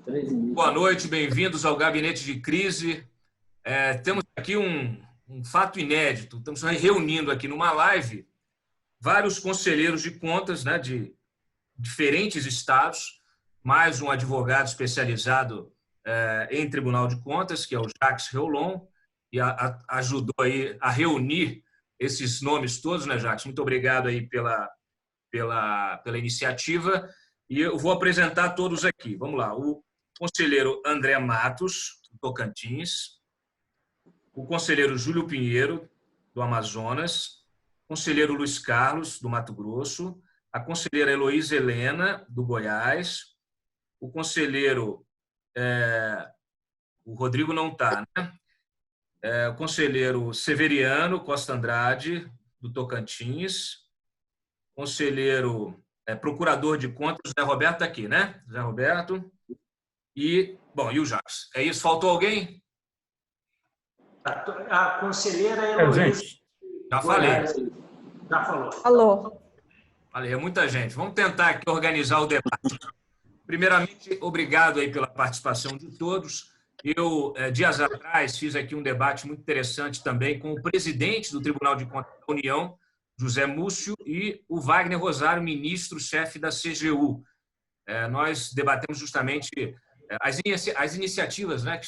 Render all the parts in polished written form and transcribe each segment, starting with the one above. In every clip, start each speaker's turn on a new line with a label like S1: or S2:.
S1: Boa noite, bem-vindos ao Gabinete de Crise. Temos aqui um fato inédito. Estamos reunindo aqui numa live vários conselheiros de contas, né, de diferentes estados, mais um advogado especializado em Tribunal de Contas, que é o Jacques Reolon, e ajudou aí a reunir esses nomes todos, né, Jacques? Muito obrigado aí pela iniciativa. E eu vou apresentar todos aqui. Vamos lá. O conselheiro André Matos, do Tocantins. O conselheiro Júlio Pinheiro, do Amazonas. O conselheiro Luiz Carlos, do Mato Grosso. A conselheira Heloísa Helena, do Goiás. O conselheiro... o Rodrigo não está, né? O conselheiro Severiano Costa Andrade, do Tocantins. Conselheiro... procurador de contas, Zé Roberto está aqui, né? Zé Roberto. E o Jacques. É isso? Faltou alguém?
S2: A conselheira Heloísa.
S1: Já falei.
S2: Já falou.
S3: Falou.
S1: Falei, é muita gente. Vamos tentar aqui organizar o debate. Primeiramente, obrigado aí pela participação de todos. Eu, dias atrás, fiz aqui um debate muito interessante também com o presidente do Tribunal de Contas da União, José Múcio, e o Wagner Rosário, ministro-chefe da CGU. Nós debatemos justamente as iniciativas, né,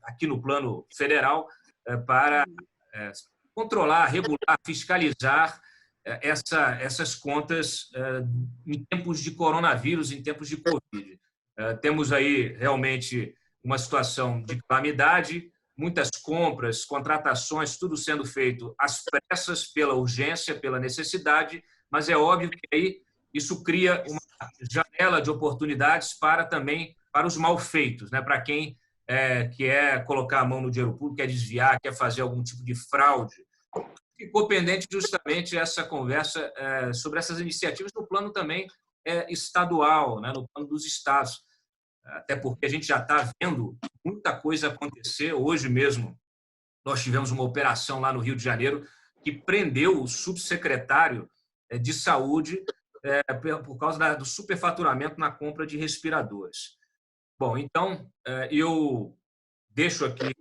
S1: aqui no plano federal para controlar, regular, fiscalizar essas contas em tempos de coronavírus, em tempos de Covid. Temos aí realmente uma situação de calamidade, muitas compras, contratações, tudo sendo feito às pressas, pela urgência, pela necessidade, mas é óbvio que aí isso cria uma janela de oportunidades também para os malfeitos, né? Para quem quer colocar a mão no dinheiro público, quer desviar, quer fazer algum tipo de fraude. Ficou pendente justamente essa conversa sobre essas iniciativas no plano também estadual, né? No plano dos estados. Até porque a gente já está vendo muita coisa acontecer. Hoje mesmo nós tivemos uma operação lá no Rio de Janeiro que prendeu o subsecretário de saúde por causa do superfaturamento na compra de respiradores. Bom, então eu deixo aqui,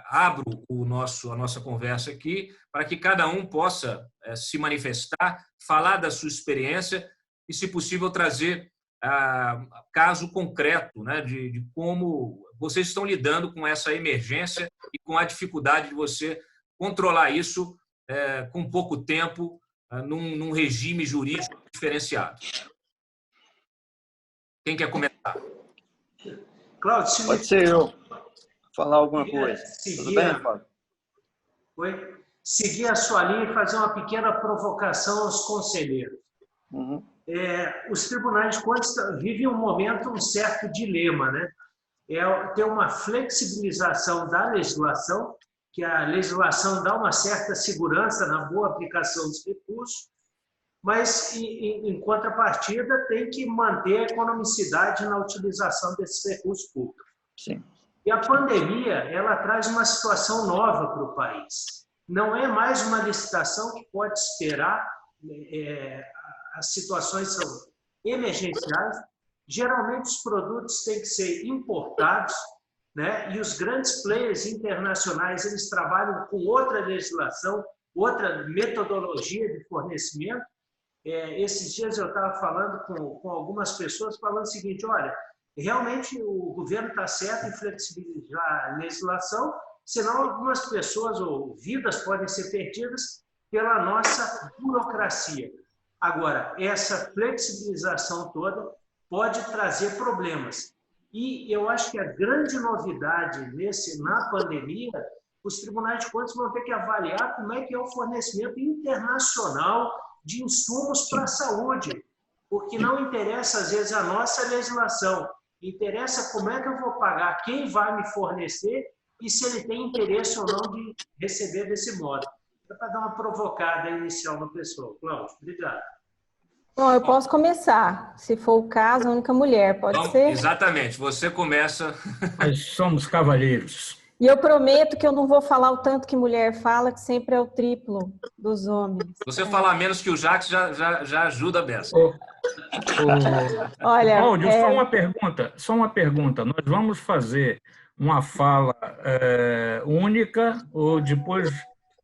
S1: abro a nossa conversa aqui para que cada um possa se manifestar, falar da sua experiência e, se possível, trazer caso concreto, né, de como vocês estão lidando com essa emergência e com a dificuldade de você controlar isso com pouco tempo, num regime jurídico diferenciado. Quem quer começar?
S2: Cláudio,
S4: pode ser eu falar alguma coisa. Tudo bem, Fábio?
S2: Oi? Seguir a sua linha e fazer uma pequena provocação aos conselheiros.
S4: Uhum.
S2: Os tribunais de contas vivem um certo dilema, né? Ter uma flexibilização da legislação, que a legislação dá uma certa segurança na boa aplicação dos recursos, mas, em contrapartida, tem que manter a economicidade na utilização desses recursos públicos.
S4: Sim.
S2: E a pandemia, ela traz uma situação nova para o país. Não é mais uma licitação que pode esperar, as situações são emergenciais. Geralmente, os produtos têm que ser importados, né? E os grandes players internacionais, eles trabalham com outra legislação, outra metodologia de fornecimento. Esses dias eu estava falando com algumas pessoas, falando o seguinte: olha, realmente o governo está certo em flexibilizar a legislação, senão algumas pessoas ou vidas podem ser perdidas pela nossa burocracia. Agora, essa flexibilização toda pode trazer problemas. E eu acho que a grande novidade na pandemia, os tribunais de contas vão ter que avaliar como é que é o fornecimento internacional de insumos para a saúde, porque não interessa, às vezes, a nossa legislação, interessa como é que eu vou pagar, quem vai me fornecer e se ele tem interesse ou não de receber desse modo. É para dar uma provocada inicial no pessoal. Cláudio, obrigado.
S3: Bom, eu posso começar. Se for o caso, a única mulher, pode ser?
S1: Exatamente, você começa.
S5: Nós somos cavalheiros.
S3: E eu prometo que eu não vou falar o tanto que mulher fala, que sempre é o triplo dos homens.
S1: Você falar menos que o Jacques já ajuda a beça.
S3: Olha,
S5: Cláudio, só uma pergunta. Nós vamos fazer uma fala única ou depois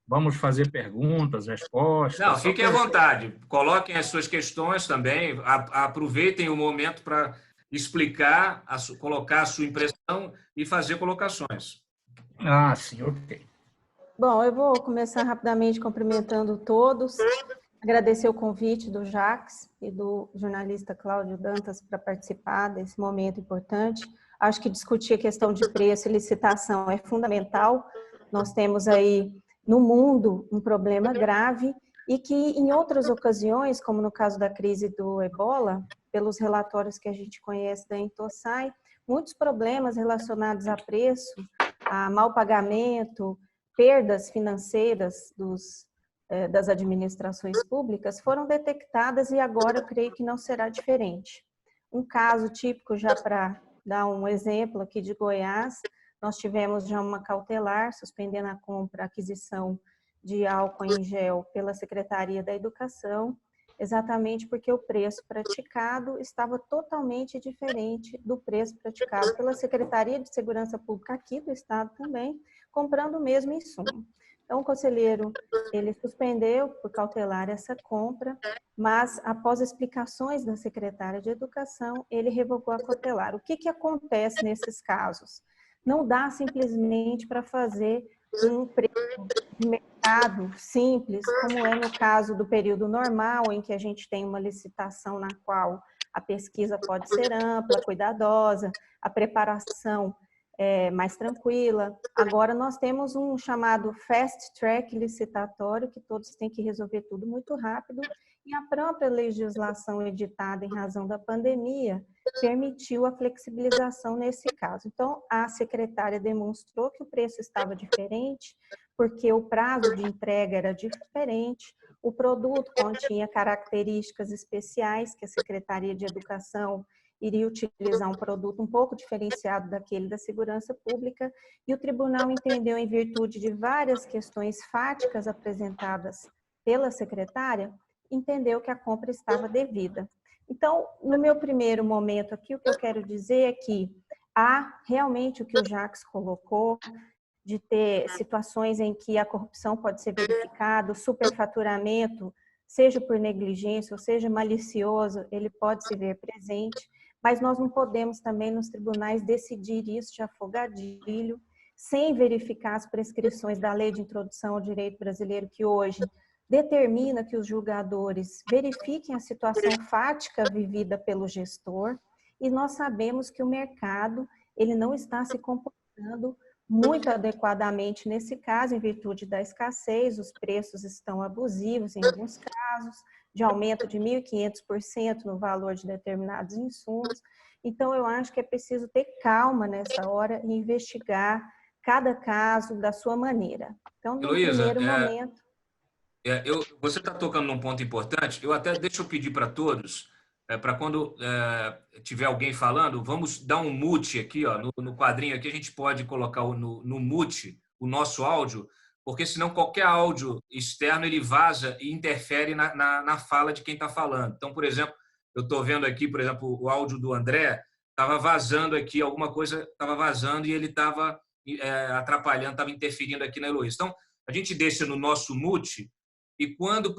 S5: vamos fazer perguntas, respostas?
S1: Não, fiquem à vontade. Coloquem as suas questões também. Aproveitem o momento para explicar, colocar a sua impressão e fazer colocações.
S5: Ah, sim, ok.
S3: Bom, eu vou começar rapidamente cumprimentando todos, agradecer o convite do Jacques e do jornalista Cláudio Dantas para participar desse momento importante. Acho que discutir a questão de preço e licitação é fundamental. Nós temos aí no mundo um problema grave e que em outras ocasiões, como no caso da crise do Ebola, pelos relatórios que a gente conhece da Intosai, muitos problemas relacionados a preço, a mau pagamento, perdas financeiras das administrações públicas foram detectadas e agora eu creio que não será diferente. Um caso típico, já para dar um exemplo aqui de Goiás, nós tivemos já uma cautelar suspendendo a compra, a aquisição de álcool em gel pela Secretaria da Educação, exatamente porque o preço praticado estava totalmente diferente do preço praticado pela Secretaria de Segurança Pública aqui do Estado também, comprando o mesmo insumo. Então, o conselheiro, ele suspendeu por cautelar essa compra, mas após explicações da secretária de Educação, ele revogou a cautelar. O que acontece nesses casos? Não dá simplesmente para fazer um preço de mercado simples, como é no caso do período normal, em que a gente tem uma licitação na qual a pesquisa pode ser ampla, cuidadosa, a preparação mais tranquila. Agora nós temos um chamado fast track licitatório, que todos têm que resolver tudo muito rápido, e a própria legislação editada em razão da pandemia permitiu a flexibilização nesse caso. Então, a secretária demonstrou que o preço estava diferente, porque o prazo de entrega era diferente, o produto continha características especiais que a Secretaria de Educação iria utilizar um produto um pouco diferenciado daquele da segurança pública, e o tribunal entendeu, em virtude de várias questões fáticas apresentadas pela secretária, entendeu que a compra estava devida. Então, no meu primeiro momento aqui, o que eu quero dizer é que há realmente o que o Jacques colocou, de ter situações em que a corrupção pode ser verificada, o superfaturamento, seja por negligência ou seja malicioso, ele pode se ver presente, mas nós não podemos também nos tribunais decidir isso de afogadilho, sem verificar as prescrições da Lei de Introdução ao Direito Brasileiro, que hoje determina que os julgadores verifiquem a situação fática vivida pelo gestor, e nós sabemos que o mercado ele não está se comportando muito adequadamente nesse caso, em virtude da escassez, os preços estão abusivos em alguns casos, de aumento de 1.500% no valor de determinados insumos. Então, eu acho que é preciso ter calma nessa hora e investigar cada caso da sua maneira. Então, no primeiro momento...
S1: Você está tocando num ponto importante. Deixa eu pedir para todos, para quando tiver alguém falando, vamos dar um mute aqui, ó, no quadrinho aqui, a gente pode colocar no mute o nosso áudio, porque senão qualquer áudio externo ele vaza e interfere na fala de quem está falando. Então, por exemplo, eu estou vendo aqui, por exemplo, o áudio do André, estava vazando aqui, alguma coisa estava vazando e ele estava atrapalhando, estava interferindo aqui na Heloísa. Então, a gente deixa no nosso mute e quando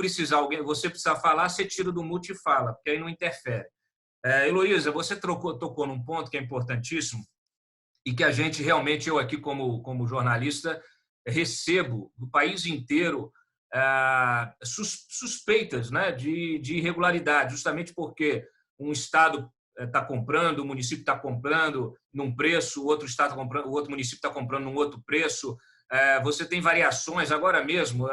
S1: você precisar falar, você tira do mute e fala, porque aí não interfere. Heloísa, você tocou num ponto que é importantíssimo e que a gente realmente, eu aqui como jornalista, recebo do país inteiro suspeitas, né, de irregularidade, justamente porque um estado está comprando, o município está comprando num preço, o outro estado comprando, o outro município está comprando num outro preço. Você tem variações agora mesmo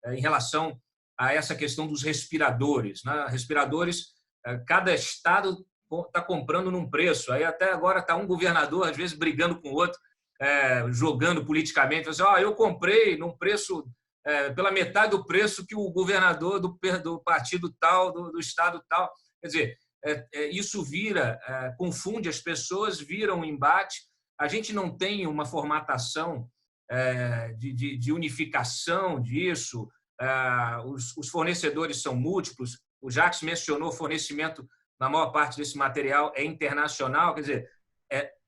S1: em relação a essa questão dos respiradores, né? Respiradores, cada estado está comprando num preço. Aí até agora está um governador às vezes brigando com o outro, jogando politicamente, assim, eu comprei num preço pela metade do preço que o governador do partido tal, do estado tal. Quer dizer, isso confunde as pessoas, vira um embate. a gente não tem uma formatação de unificação disso. Os fornecedores são múltiplos. O Jacques mencionou o fornecimento, na maior parte desse material, é internacional. Quer dizer,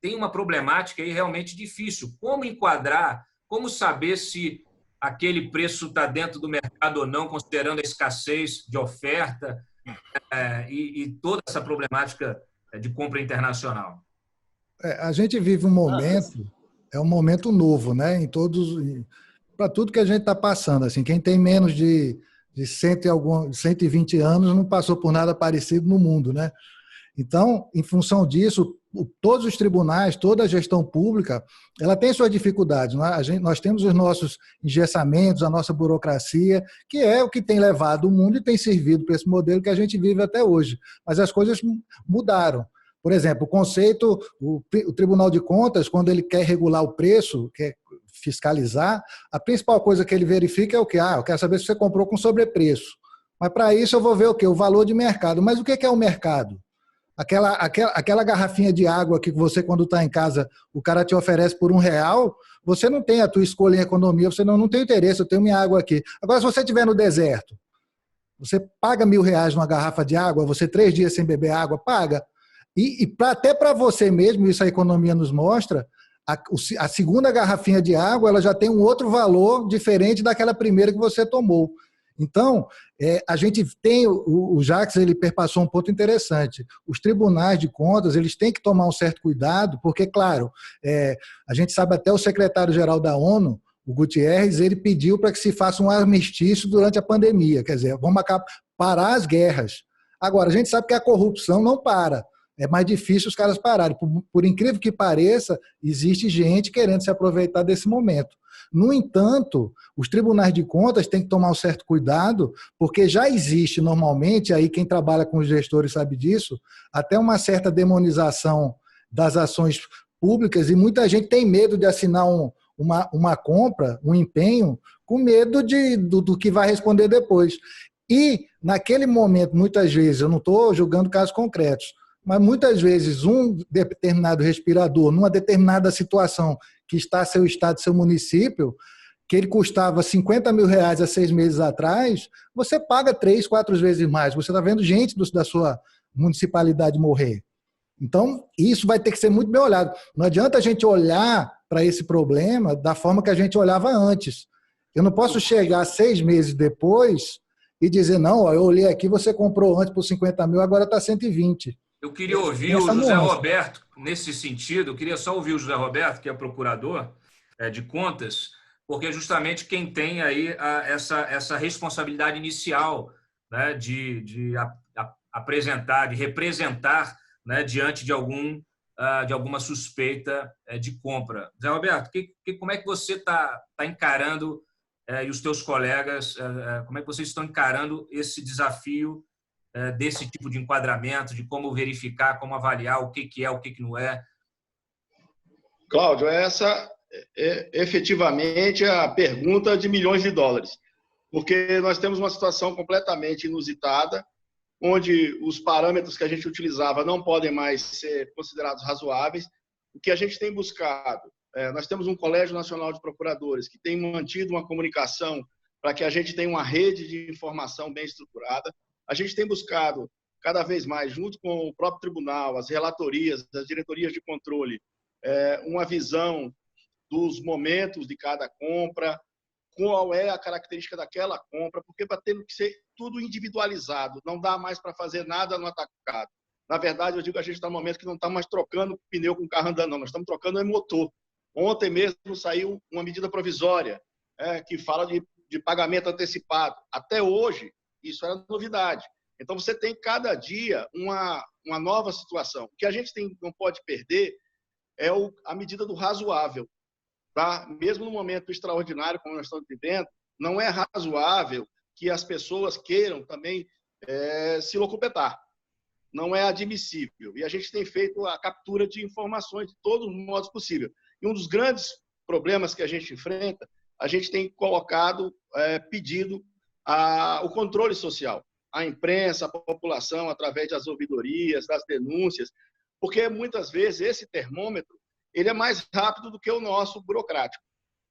S1: tem uma problemática aí realmente difícil. Como enquadrar, como saber se aquele preço está dentro do mercado ou não, considerando a escassez de oferta e toda essa problemática de compra internacional?
S6: A gente vive um momento, é um momento novo, né? Para tudo que a gente está passando. Assim, quem tem menos de 120 anos não passou por nada parecido no mundo, né? Então, em função disso, todos os tribunais, toda a gestão pública, ela tem suas dificuldades. Nós temos os nossos engessamentos, a nossa burocracia, que é o que tem levado o mundo e tem servido para esse modelo que a gente vive até hoje. Mas as coisas mudaram. Por exemplo, o conceito, o Tribunal de Contas, quando ele quer regular o preço, quer fiscalizar, a principal coisa que ele verifica é o quê? Eu quero saber se você comprou com sobrepreço. Mas para isso eu vou ver o quê? O valor de mercado. Mas o que é o mercado? Aquela garrafinha de água que você, quando está em casa, o cara te oferece por R$1, você não tem a tua escolha em economia, você não tem interesse, eu tenho minha água aqui. Agora, se você estiver no deserto, você paga R$1.000 numa garrafa de água, você 3 dias sem beber água, paga. Até para você mesmo, isso a economia nos mostra, a segunda garrafinha de água ela já tem um outro valor diferente daquela primeira que você tomou. Então, a gente tem, o Jacques ele perpassou um ponto interessante. Os tribunais de contas eles têm que tomar um certo cuidado, porque, claro, a gente sabe até o secretário-geral da ONU, o Guterres, ele pediu para que se faça um armistício durante a pandemia, quer dizer, vamos parar as guerras. Agora, a gente sabe que a corrupção não para. É mais difícil os caras pararem. Por incrível que pareça, existe gente querendo se aproveitar desse momento. No entanto, os tribunais de contas têm que tomar um certo cuidado, porque já existe normalmente, aí quem trabalha com os gestores sabe disso, até uma certa demonização das ações públicas e muita gente tem medo de assinar uma compra, um empenho, com medo do que vai responder depois. E, naquele momento, muitas vezes, eu não estou julgando casos concretos, mas muitas vezes um determinado respirador, numa determinada situação que está seu estado, seu município, que ele custava R$50 mil há 6 meses atrás, você paga 3, 4 vezes mais. Você está vendo gente da sua municipalidade morrer. Então, isso vai ter que ser muito bem olhado. Não adianta a gente olhar para esse problema da forma que a gente olhava antes. Eu não posso chegar 6 meses depois e dizer, não, eu olhei aqui, você comprou antes por 50 mil, agora está 120.
S1: Eu queria ouvir o José Roberto nesse sentido. Eu queria só ouvir o José Roberto, que é procurador de contas, porque é justamente quem tem aí essa responsabilidade inicial, né, de apresentar, de representar, né, diante de alguma suspeita de compra. José Roberto, como é que você está encarando, e os teus colegas, como é que vocês estão encarando esse desafio desse tipo de enquadramento, de como verificar, como avaliar o que é, o que não é?
S7: Cláudio, essa é efetivamente a pergunta de milhões de dólares, porque nós temos uma situação completamente inusitada, onde os parâmetros que a gente utilizava não podem mais ser considerados razoáveis. O que a gente tem buscado, nós temos um Colégio Nacional de Procuradores que tem mantido uma comunicação para que a gente tenha uma rede de informação bem estruturada. A gente tem buscado cada vez mais, junto com o próprio tribunal, as relatorias, as diretorias de controle, uma visão dos momentos de cada compra, qual é a característica daquela compra, porque vai ter que ser tudo individualizado, não dá mais para fazer nada no atacado. Na verdade, eu digo que a gente está num momento que não está mais trocando pneu com o carro andando, não, nós estamos trocando motor. Ontem mesmo saiu uma medida provisória que fala de pagamento antecipado. Até hoje, isso era novidade. Então, você tem cada dia uma nova situação. O que a gente não pode perder é a medida do razoável. Tá? Mesmo no momento extraordinário, como nós estamos vivendo, não é razoável que as pessoas queiram também se locupetar. Não é admissível. E a gente tem feito a captura de informações de todos os modos possíveis. E um dos grandes problemas que a gente enfrenta, a gente tem colocado, pedido o controle social, a imprensa, a população, através das ouvidorias, das denúncias, porque muitas vezes esse termômetro ele é mais rápido do que o nosso burocrático.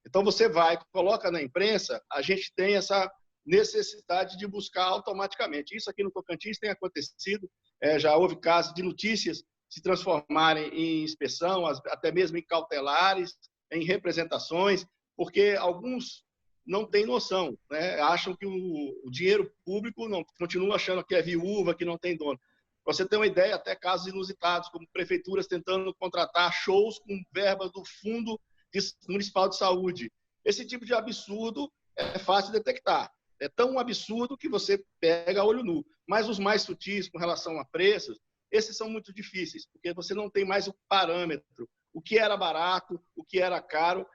S7: Então, você vai, coloca na imprensa, a gente tem essa necessidade de buscar automaticamente. Isso aqui no Tocantins tem acontecido, já houve casos de notícias se transformarem em inspeção, até mesmo em cautelares, em representações, porque alguns não têm noção, né? Acham que o dinheiro público, não, continuam achando que é viúva, que não tem dono. Para você ter uma ideia, até casos inusitados, como prefeituras tentando contratar shows com verbas do Fundo Municipal de Saúde. Esse tipo de absurdo é fácil de detectar. É tão absurdo que você pega a olho nu. Mas os mais sutis, com relação a preços, esses são muito difíceis, porque você não tem mais o parâmetro. O que era barato, o que era caro,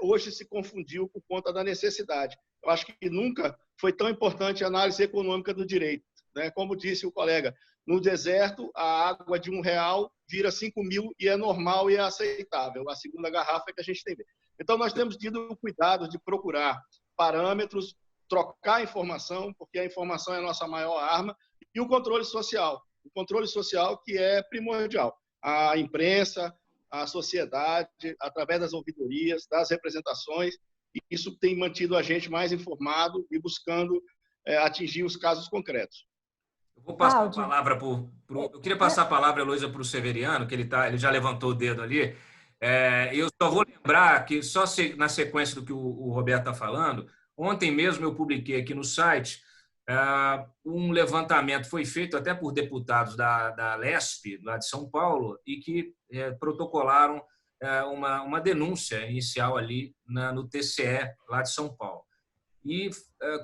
S7: hoje se confundiu por conta da necessidade. Eu acho que nunca foi tão importante a análise econômica do direito, né? Como disse o colega, no deserto, a água de R$1 vira 5.000 e é normal e é aceitável. A segunda garrafa é que a gente tem. Então, nós temos tido o cuidado de procurar parâmetros, trocar informação, porque a informação é a nossa maior arma, e o controle social. O controle social que é primordial. A imprensa, a sociedade, através das ouvidorias, das representações, e isso tem mantido a gente mais informado e buscando atingir os casos concretos.
S1: Eu vou passar a palavra eu queria passar a palavra, Heloísa, para o Severiano, que ele já levantou o dedo ali. Eu só vou lembrar que, só na sequência do que o Roberto está falando, ontem mesmo eu publiquei aqui no site um levantamento, foi feito até por deputados da LESP, lá de São Paulo, e que protocolaram uma denúncia inicial ali no TCE, lá de São Paulo. E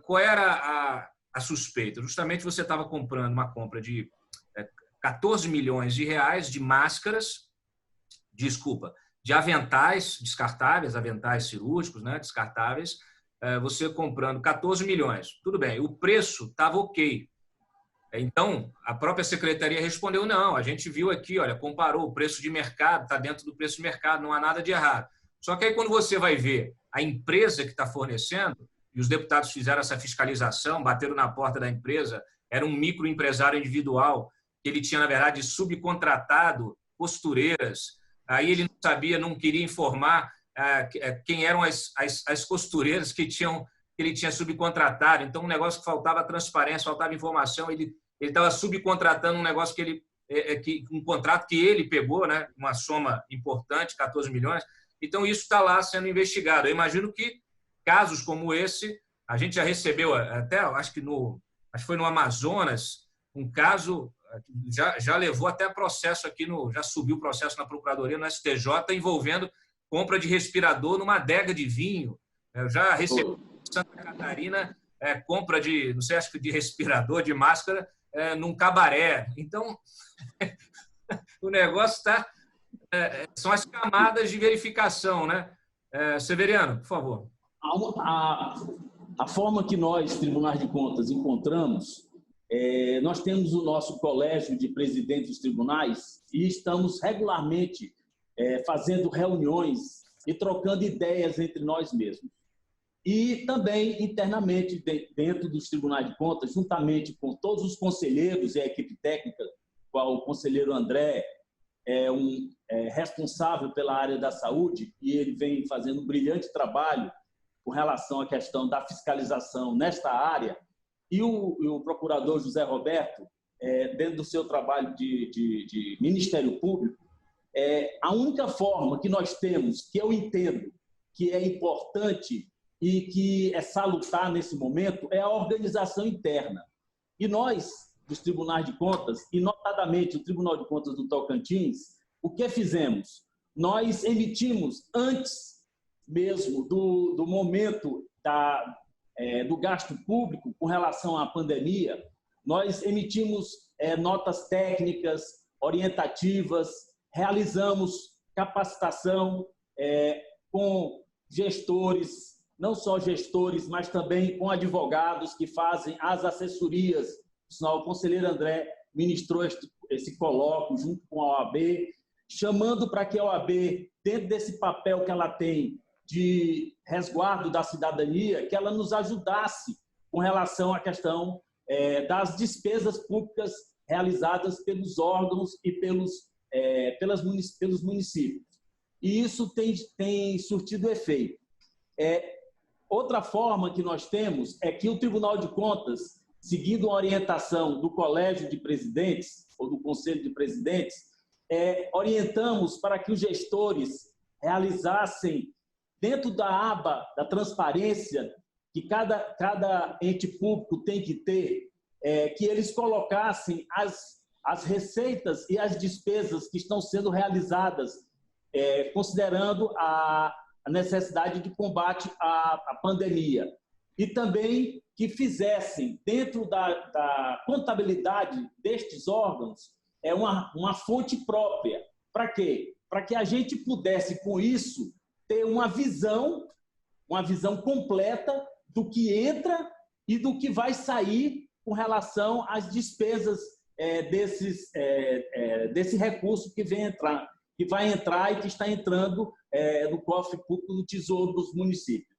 S1: qual era a suspeita? Justamente você estava comprando uma compra de 14 milhões de reais de máscaras, de aventais descartáveis, aventais cirúrgicos, né, descartáveis, você comprando 14 milhões. Tudo bem, o preço estava ok. Então, a própria secretaria respondeu, não, a gente viu aqui, olha, comparou o preço de mercado, está dentro do preço de mercado, não há nada de errado. Só que aí, quando você vai ver a empresa que está fornecendo, e os deputados fizeram essa fiscalização, bateram na porta da empresa, era um microempresário individual, que ele tinha, na verdade, subcontratado costureiras, aí ele não sabia, não queria informar quem eram as costureiras que ele tinha subcontratado. Então, um negócio que faltava transparência, faltava informação, ele estava subcontratando um negócio um contrato que ele pegou, né, uma soma importante, 14 milhões. Então, isso está lá sendo investigado. Eu imagino que casos como esse, a gente já recebeu até, acho que foi no Amazonas, um caso já levou até processo aqui, já subiu o processo na Procuradoria, no STJ, envolvendo compra de respirador numa adega de vinho. Eu já recebi em Santa Catarina compra de, não sei, acho que de respirador, de máscara, num cabaré. Então, o negócio está... são as camadas de verificação, né? Severiano, por favor.
S8: A forma que nós, Tribunais de Contas, encontramos, nós temos o nosso colégio de presidentes dos tribunais e estamos regularmente fazendo reuniões e trocando ideias entre nós mesmos. E também internamente dentro dos Tribunais de Contas, juntamente com todos os conselheiros e a equipe técnica, qual o conselheiro André responsável pela área da saúde, e ele vem fazendo um brilhante trabalho com relação à questão da fiscalização nesta área, e o procurador José Roberto, dentro do seu trabalho de Ministério Público, a única forma que nós temos, que eu entendo que é importante e que é salutar nesse momento, é a organização interna. E nós, dos Tribunais de Contas, e notadamente o Tribunal de Contas do Tocantins, o que fizemos? Nós emitimos, antes mesmo do momento do gasto público com relação à pandemia, nós emitimos notas técnicas, orientativas, realizamos capacitação com gestores, não só gestores, mas também com advogados que fazem as assessorias. O conselheiro André ministrou esse colóquio junto com a OAB, chamando para que a OAB, dentro desse papel que ela tem de resguardo da cidadania, que ela nos ajudasse com relação à questão das despesas públicas realizadas pelos órgãos e pelos municípios. e isso tem surtido efeito. Outra forma que nós temos é que o Tribunal de Contas, seguindo uma orientação do Colégio de Presidentes ou do Conselho de Presidentes, orientamos para que os gestores realizassem, dentro da aba da transparência, que cada ente público tem que ter, que eles colocassem as receitas e as despesas que estão sendo realizadas, considerando a necessidade de combate à pandemia. E também que fizessem, dentro da contabilidade destes órgãos, uma fonte própria. Para quê? Para que a gente pudesse, com isso, ter uma visão completa do que entra e do que vai sair com relação às despesas desse recurso que vai entrar e que está entrando no cofre público do Tesouro dos municípios.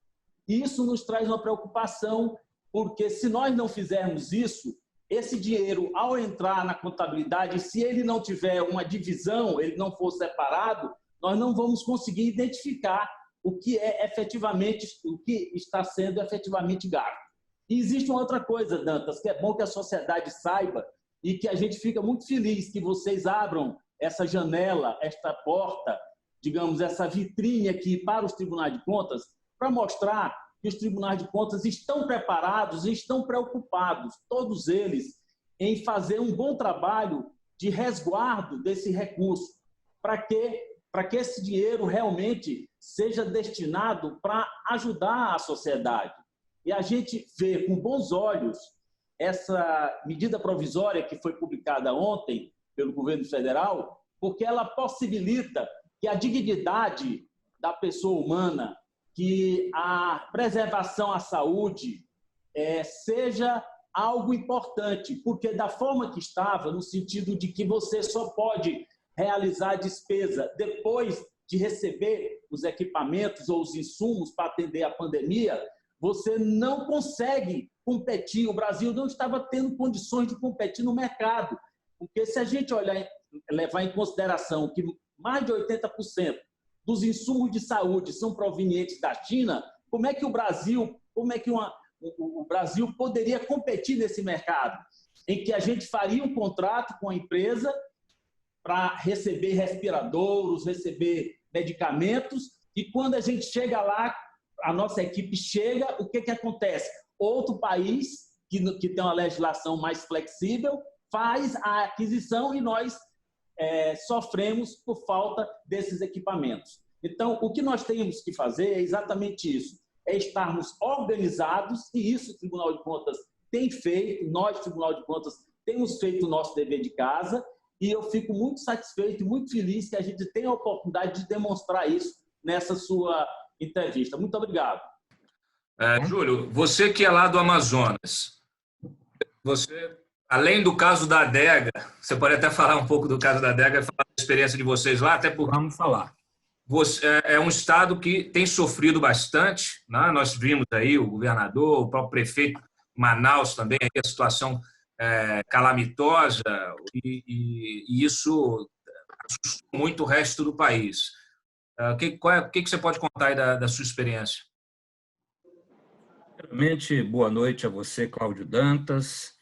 S8: Isso nos traz uma preocupação, porque se nós não fizermos isso, esse dinheiro, ao entrar na contabilidade, se ele não tiver uma divisão, ele não for separado, nós não vamos conseguir identificar o que está sendo efetivamente gasto. E existe uma outra coisa, Dantas, que é bom que a sociedade saiba e que a gente fica muito feliz que vocês abram essa janela, esta porta, digamos, essa vitrine aqui para os tribunais de contas, para mostrar que os tribunais de contas estão preparados e estão preocupados, todos eles, em fazer um bom trabalho de resguardo desse recurso, para que esse dinheiro realmente seja destinado para ajudar a sociedade. E a gente vê com bons olhos essa medida provisória que foi publicada ontem pelo governo federal, porque ela possibilita que a dignidade da pessoa humana, que a preservação à saúde seja algo importante, porque da forma que estava, no sentido de que você só pode realizar a despesa depois de receber os equipamentos ou os insumos para atender a pandemia, você não consegue competir. O Brasil não estava tendo condições de competir no mercado, porque se a gente levar em consideração que mais de 80% dos insumos de saúde são provenientes da China, como é que o Brasil poderia competir nesse mercado, em que a gente faria um contrato com a empresa para receber respiradores, receber medicamentos, e quando a gente chega lá, a nossa equipe chega, o que acontece? Outro país, que tem uma legislação mais flexível, faz a aquisição e nós sofremos por falta desses equipamentos. Então, o que nós temos que fazer é exatamente isso, é estarmos organizados, e isso o Tribunal de Contas tem feito, nós, Tribunal de Contas, temos feito o nosso dever de casa, e eu fico muito satisfeito e muito feliz que a gente tenha a oportunidade de demonstrar isso nessa sua entrevista. Muito obrigado.
S1: Júlio, você que é lá do Amazonas, além do caso da adega, você pode até falar um pouco do caso da adega, falar da experiência de vocês lá, até porque...
S5: Vamos falar.
S1: É um estado que tem sofrido bastante, né? Nós vimos aí o governador, o próprio prefeito Manaus também, a situação calamitosa, e isso assustou muito o resto do país. O que você pode contar aí da sua experiência?
S5: Primeiramente, boa noite a você, Cláudio Dantas,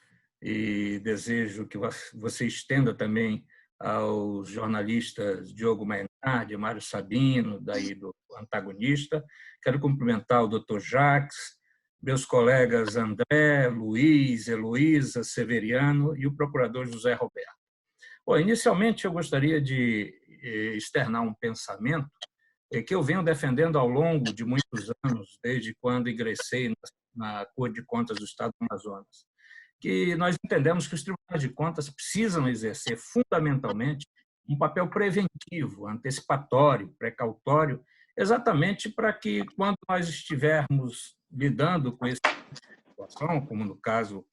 S5: e desejo que você estenda também aos jornalistas Diogo Mainardi, Mário Sabino, daí do Antagonista. Quero cumprimentar o Dr. Jacques, meus colegas André, Luiz, Heloísa, Severiano e o procurador José Roberto. Bom, inicialmente, eu gostaria de externar um pensamento que eu venho defendendo ao longo de muitos anos, desde quando ingressei na Corte de Contas do Estado do Amazonas, que nós entendemos que os tribunais de contas precisam exercer fundamentalmente um papel preventivo, antecipatório, precautório, exatamente para que, quando nós estivermos lidando com essa situação, como no caso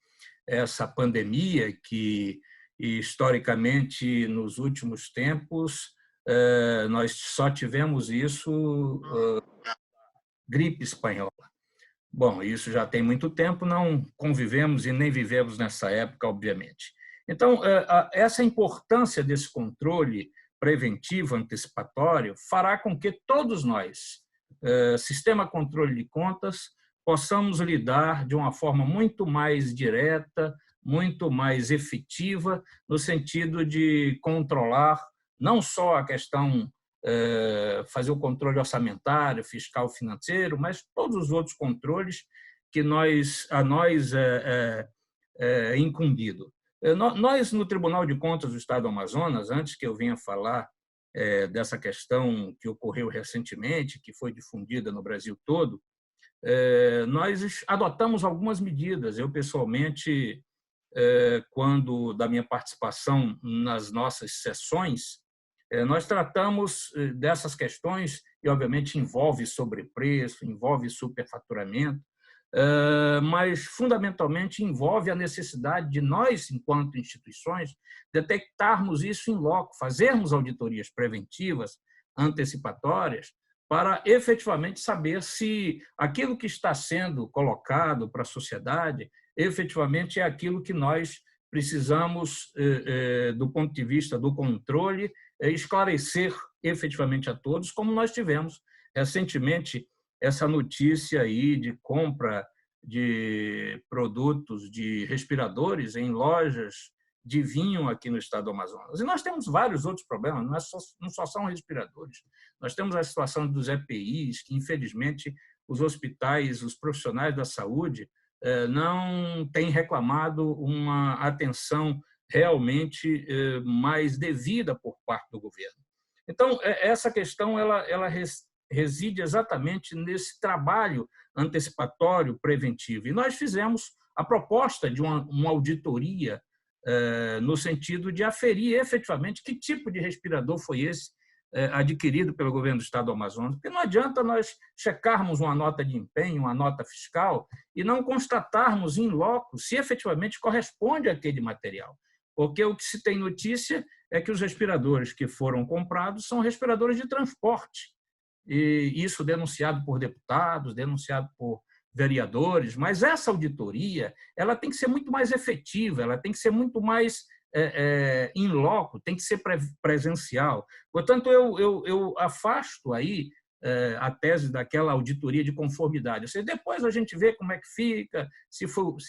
S5: essa pandemia que, historicamente, nos últimos tempos, nós só tivemos isso, gripe espanhola. Bom, isso já tem muito tempo, não convivemos e nem vivemos nessa época, obviamente. Então, essa importância desse controle preventivo, antecipatório, fará com que todos nós, Sistema Controle de Contas, possamos lidar de uma forma muito mais direta, muito mais efetiva, no sentido de controlar não só a questão, fazer o controle orçamentário, fiscal, financeiro, mas todos os outros controles que a nós é incumbido. Nós, no Tribunal de Contas do Estado do Amazonas, antes que eu venha falar dessa questão que ocorreu recentemente, que foi difundida no Brasil todo, nós adotamos algumas medidas. Eu, pessoalmente, quando da minha participação nas nossas sessões, nós tratamos dessas questões, e obviamente envolve sobrepreço, envolve superfaturamento, mas fundamentalmente envolve a necessidade de nós, enquanto instituições, detectarmos isso em loco, fazermos auditorias preventivas, antecipatórias, para efetivamente saber se aquilo que está sendo colocado para a sociedade efetivamente é aquilo que nós precisamos, do ponto de vista do controle, esclarecer efetivamente a todos, como nós tivemos recentemente essa notícia aí de compra de produtos de respiradores em lojas de vinho aqui no estado do Amazonas. E nós temos vários outros problemas, não só são respiradores. Nós temos a situação dos EPIs, que, infelizmente, os hospitais, os profissionais da saúde não têm reclamado uma atenção realmente mais devida por parte do governo. Então, essa questão ela reside exatamente nesse trabalho antecipatório preventivo. E nós fizemos a proposta de uma auditoria no sentido de aferir efetivamente que tipo de respirador foi esse adquirido pelo governo do estado do Amazonas. Porque não adianta nós checarmos uma nota de empenho, uma nota fiscal, e não constatarmos in loco se efetivamente corresponde àquele material. Porque o que se tem notícia é que os respiradores que foram comprados são respiradores de transporte. E isso denunciado por deputados, denunciado por vereadores, mas essa auditoria ela tem que ser muito mais efetiva, ela tem que ser muito mais in loco, tem que ser presencial. Portanto, eu afasto aí a tese daquela auditoria de conformidade. Ou seja, depois a gente vê como é que fica, se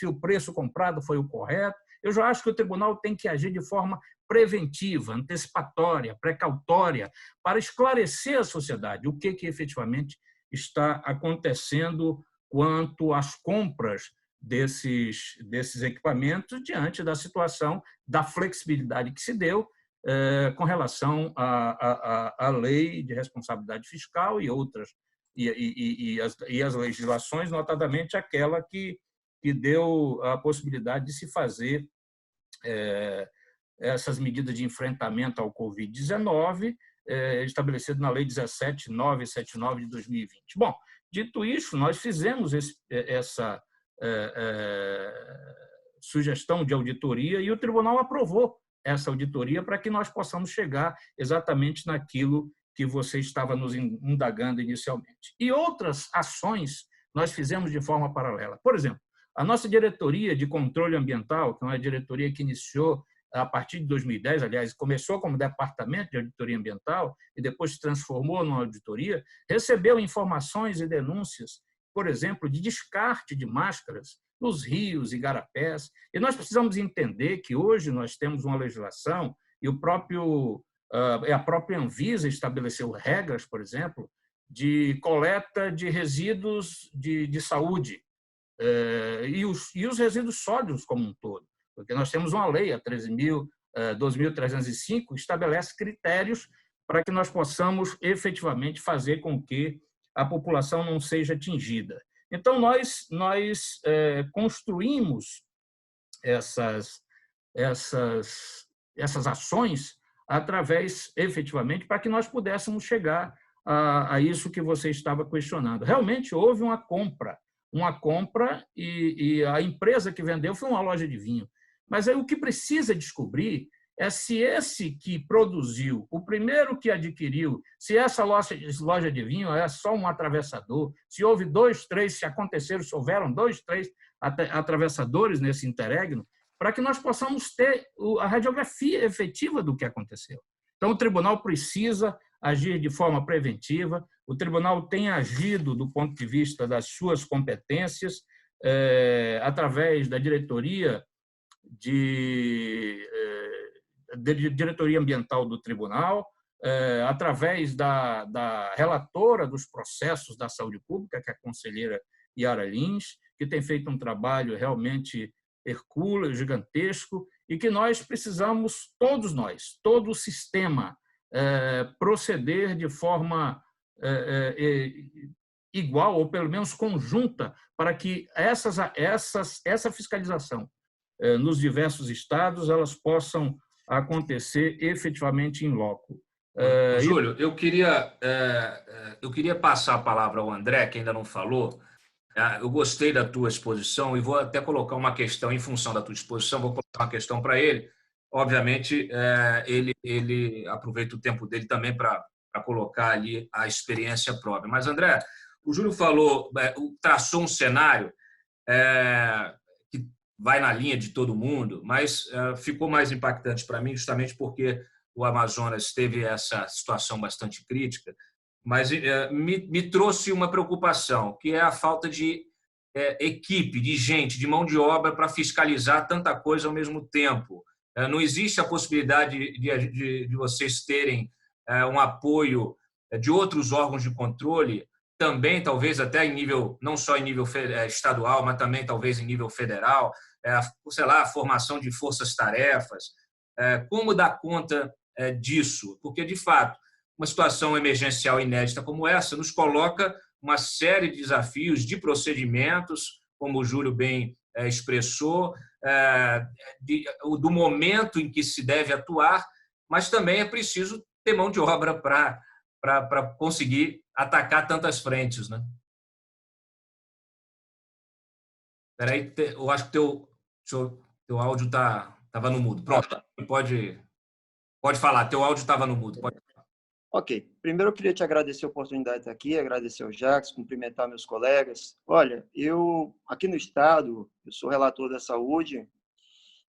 S5: o preço comprado foi o correto. Eu já acho que o tribunal tem que agir de forma preventiva, antecipatória, precautória, para esclarecer à sociedade o que efetivamente está acontecendo quanto às compras desses equipamentos diante da situação da flexibilidade que se deu com relação à lei de responsabilidade fiscal e outras, e as legislações, notadamente aquela que deu a possibilidade de se fazer essas medidas de enfrentamento ao Covid-19, estabelecido na Lei 17.979 de 2020. Bom, dito isso, nós fizemos essa sugestão de auditoria e o tribunal aprovou essa auditoria para que nós possamos chegar exatamente naquilo que você estava nos indagando inicialmente. E outras ações nós fizemos de forma paralela. Por exemplo, a nossa diretoria de controle ambiental, que é uma diretoria que iniciou a partir de 2010, aliás, começou como departamento de auditoria ambiental e depois se transformou numa auditoria, recebeu informações e denúncias, por exemplo, de descarte de máscaras nos rios e igarapés. E nós precisamos entender que hoje nós temos uma legislação e a própria Anvisa estabeleceu regras, por exemplo, de coleta de resíduos de saúde e os resíduos sólidos como um todo. Porque nós temos uma lei, a 12.305, que estabelece critérios para que nós possamos efetivamente fazer com que a população não seja atingida. Então, nós construímos essas ações através, efetivamente, para que nós pudéssemos chegar a isso que você estava questionando. Realmente houve uma compra e a empresa que vendeu foi uma loja de vinho. Mas aí o que precisa descobrir é se esse que produziu, o primeiro que adquiriu, se essa loja de vinho é só um atravessador, se houve 2, 3, se houveram 2, 3 atravessadores nesse interregno, para que nós possamos ter a radiografia efetiva do que aconteceu. Então, o tribunal precisa agir de forma preventiva, o tribunal tem agido do ponto de vista das suas competências, através da diretoria diretoria ambiental do tribunal, através da relatora dos processos da saúde pública, que é a conselheira Yara Lins, que tem feito um trabalho realmente hercúleo, gigantesco, e que nós precisamos, todos nós, todo o sistema, proceder de forma igual, ou pelo menos conjunta, para que essa fiscalização nos diversos estados elas possam acontecer efetivamente em loco.
S1: Júlio, eu queria passar a palavra ao André, que ainda não falou. Eu gostei da tua exposição e vou até colocar uma questão em função da tua exposição, vou colocar uma questão para ele. Obviamente, ele aproveita o tempo dele também para colocar ali a experiência própria. Mas, André, o Júlio falou, traçou um cenário que vai na linha de todo mundo, mas ficou mais impactante para mim justamente porque o Amazonas teve essa situação bastante crítica, mas me trouxe uma preocupação, que é a falta de equipe, de gente, de mão de obra para fiscalizar tanta coisa ao mesmo tempo. Não existe a possibilidade de vocês terem um apoio de outros órgãos de controle, também talvez até em nível, não só em nível estadual, mas também talvez em nível federal, sei lá, a formação de forças-tarefas. Como dar conta disso? Porque, de fato, uma situação emergencial inédita como essa nos coloca uma série de desafios de procedimentos, como o Júlio bem expressou, do momento em que se deve atuar, mas também é preciso ter mão de obra para conseguir atacar tantas frentes, né? Espera aí, eu acho que teu áudio estava no mudo. Pronto, pode falar, teu áudio estava no mudo. Pode...
S4: Ok. Primeiro, eu queria te agradecer a oportunidade de estar aqui, agradecer ao Jacques, cumprimentar meus colegas. Olha, eu, aqui no Estado, eu sou relator da saúde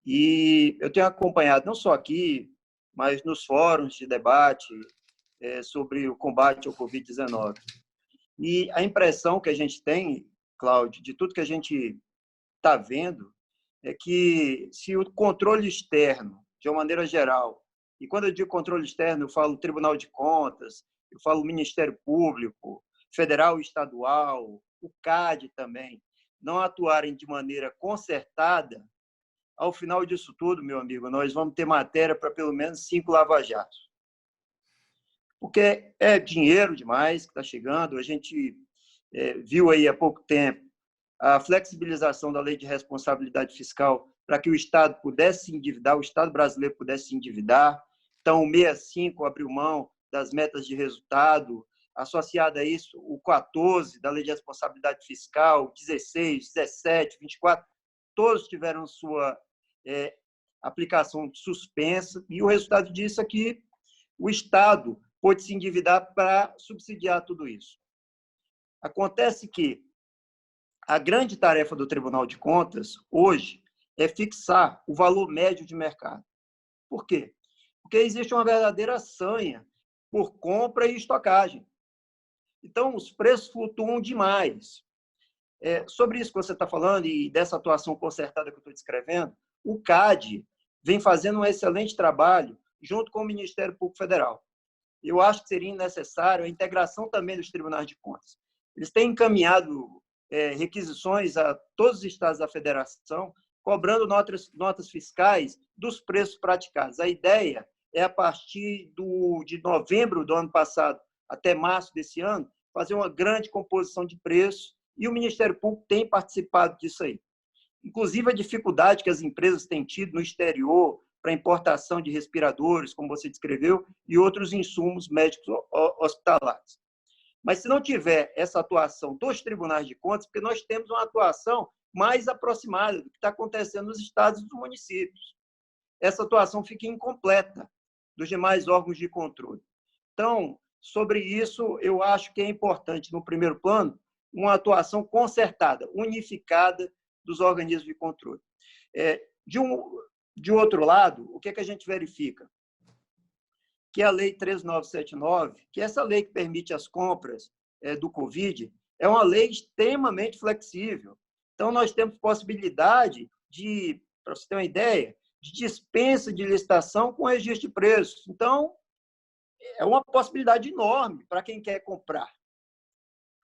S4: e eu tenho acompanhado, não só aqui, mas nos fóruns de debate sobre o combate ao Covid-19. E a impressão que a gente tem, Cláudio, de tudo que a gente está vendo, é que se o controle externo, de uma maneira geral, e quando eu digo controle externo, eu falo Tribunal de Contas, eu falo Ministério Público, federal e estadual, o CAD também, não atuarem de maneira concertada, ao final disso tudo, meu amigo, nós vamos ter matéria para pelo menos 5 lava-jatos. Porque é dinheiro demais que está chegando. A gente viu aí há pouco tempo a flexibilização da lei de responsabilidade fiscal para que o Estado pudesse se endividar, o Estado brasileiro pudesse se endividar. Então, o 65 abriu mão das metas de resultado, associado a isso, o 14 da lei de responsabilidade fiscal, 16, 17, 24, todos tiveram sua aplicação suspensa, e o resultado disso é que o Estado pôde se endividar para subsidiar tudo isso. Acontece que a grande tarefa do Tribunal de Contas, hoje, é fixar o valor médio de mercado. Por quê? Porque existe uma verdadeira sanha por compra e estocagem. Então, os preços flutuam demais. Sobre isso que você está falando e dessa atuação concertada que eu estou descrevendo, o CAD vem fazendo um excelente trabalho junto com o Ministério Público Federal. Eu acho que seria necessário a integração também dos tribunais de contas. Eles têm encaminhado requisições a todos os estados da federação, cobrando notas fiscais dos preços praticados. A ideia é, a partir de novembro do ano passado até março desse ano, fazer uma grande composição de preços, e o Ministério Público tem participado disso aí. Inclusive, a dificuldade que as empresas têm tido no exterior para importação de respiradores, como você descreveu, e outros insumos médicos hospitalares. Mas se não tiver essa atuação dos tribunais de contas, porque nós temos uma atuação mais aproximada do que está acontecendo nos estados e nos municípios, essa atuação fica incompleta dos demais órgãos de controle. Então, sobre isso, eu acho que é importante, no primeiro plano, uma atuação concertada, unificada dos organismos de controle. De outro lado, o que a gente verifica? que é a Lei 13979, que é essa lei que permite as compras do Covid, é uma lei extremamente flexível. Então, nós temos possibilidade de, para você ter uma ideia, de dispensa de licitação com registro de preços. Então, é uma possibilidade enorme para quem quer comprar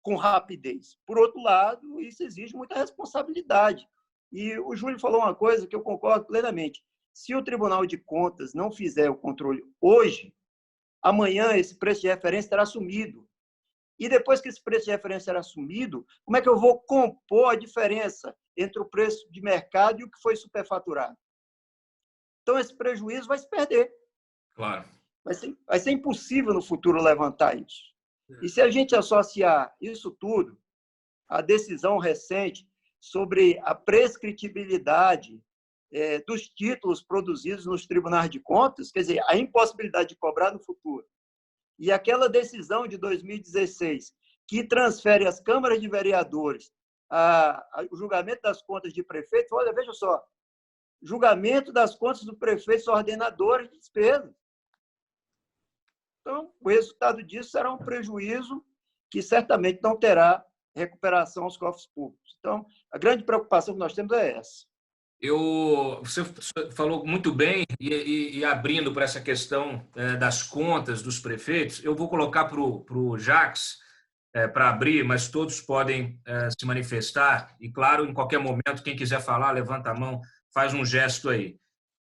S4: com rapidez. Por outro lado, isso exige muita responsabilidade. E o Júlio falou uma coisa que eu concordo plenamente. Se o Tribunal de Contas não fizer o controle hoje, amanhã esse preço de referência será assumido. E depois que esse preço de referência será assumido, como é que eu vou compor a diferença entre o preço de mercado e o que foi superfaturado? Então, esse prejuízo vai se perder.
S1: Claro.
S4: Vai ser impossível no futuro levantar isso. E se a gente associar isso tudo à decisão recente sobre a prescritibilidade dos títulos produzidos nos tribunais de contas, quer dizer, a impossibilidade de cobrar no futuro, e aquela decisão de 2016 que transfere às câmaras de vereadores o julgamento das contas de prefeito, olha, veja só, julgamento das contas do prefeito são ordenadores de despesas. Então, o resultado disso será um prejuízo que certamente não terá recuperação aos cofres públicos. Então, a grande preocupação que nós temos é essa.
S1: Você falou muito bem, e abrindo para essa questão das contas dos prefeitos, eu vou colocar para o Jacques para abrir, mas todos podem se manifestar. E, claro, em qualquer momento, quem quiser falar, levanta a mão, faz um gesto aí.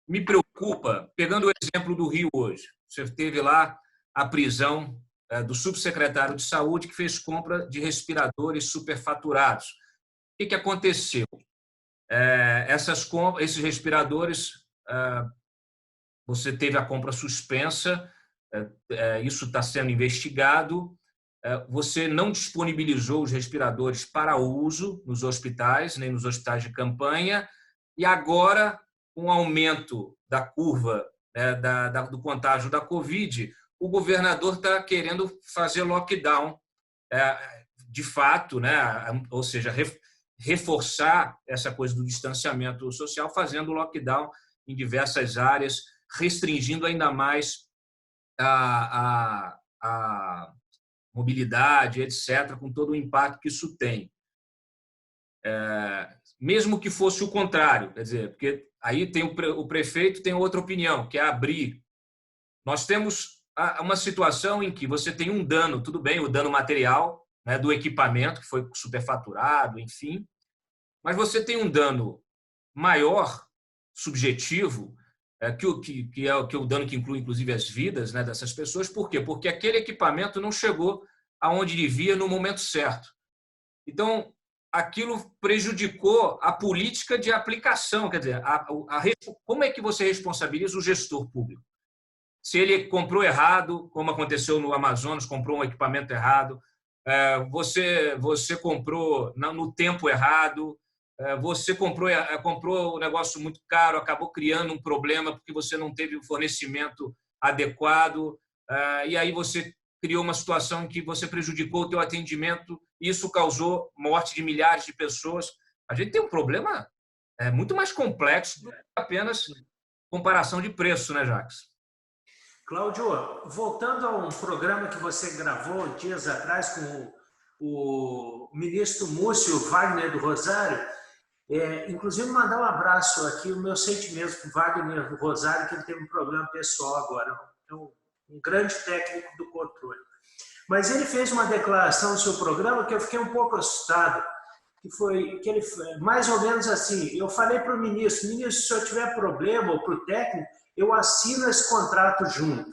S1: Me preocupa, pegando o exemplo do Rio hoje, você teve lá a prisão do subsecretário de Saúde que fez compra de respiradores superfaturados. O que aconteceu? Esses respiradores, você teve a compra suspensa, isso está sendo investigado, você não disponibilizou os respiradores para uso nos hospitais, nem nos hospitais de campanha, e agora, com o aumento da curva do contágio da Covid, o governador está querendo fazer lockdown, de fato, né? Ou seja, reforçar essa coisa do distanciamento social, fazendo lockdown em diversas áreas, restringindo ainda mais a mobilidade, etc., com todo o impacto que isso tem. Mesmo que fosse o contrário, quer dizer, porque aí tem o prefeito tem outra opinião, que é abrir. Nós temos uma situação em que você tem um dano, tudo bem, o dano material, né, do equipamento, que foi superfaturado, enfim, mas você tem um dano maior, subjetivo, que é o dano que inclui, inclusive, as vidas, né, dessas pessoas. Por quê? Porque aquele equipamento não chegou aonde devia no momento certo. Então, aquilo prejudicou a política de aplicação. Quer dizer, como é que você responsabiliza o gestor público? Se ele comprou errado, como aconteceu no Amazonas, comprou um equipamento errado, você comprou no tempo errado, você comprou um negócio muito caro, acabou criando um problema porque você não teve o fornecimento adequado, e aí você criou uma situação em que você prejudicou o teu atendimento, e isso causou morte de milhares de pessoas. A gente tem um problema muito mais complexo do que apenas comparação de preço, né, Jacques?
S2: Cláudio, voltando a um programa que você gravou dias atrás com o ministro Múcio Wagner do Rosário, inclusive mandar um abraço aqui, o meu sentimento para o Wagner do Rosário, que ele teve um problema pessoal agora, é um grande técnico do controle. Mas ele fez uma declaração no seu programa que eu fiquei um pouco assustado, que ele mais ou menos assim, eu falei para o ministro, se eu tiver problema, ou para o técnico, eu assino esse contrato junto.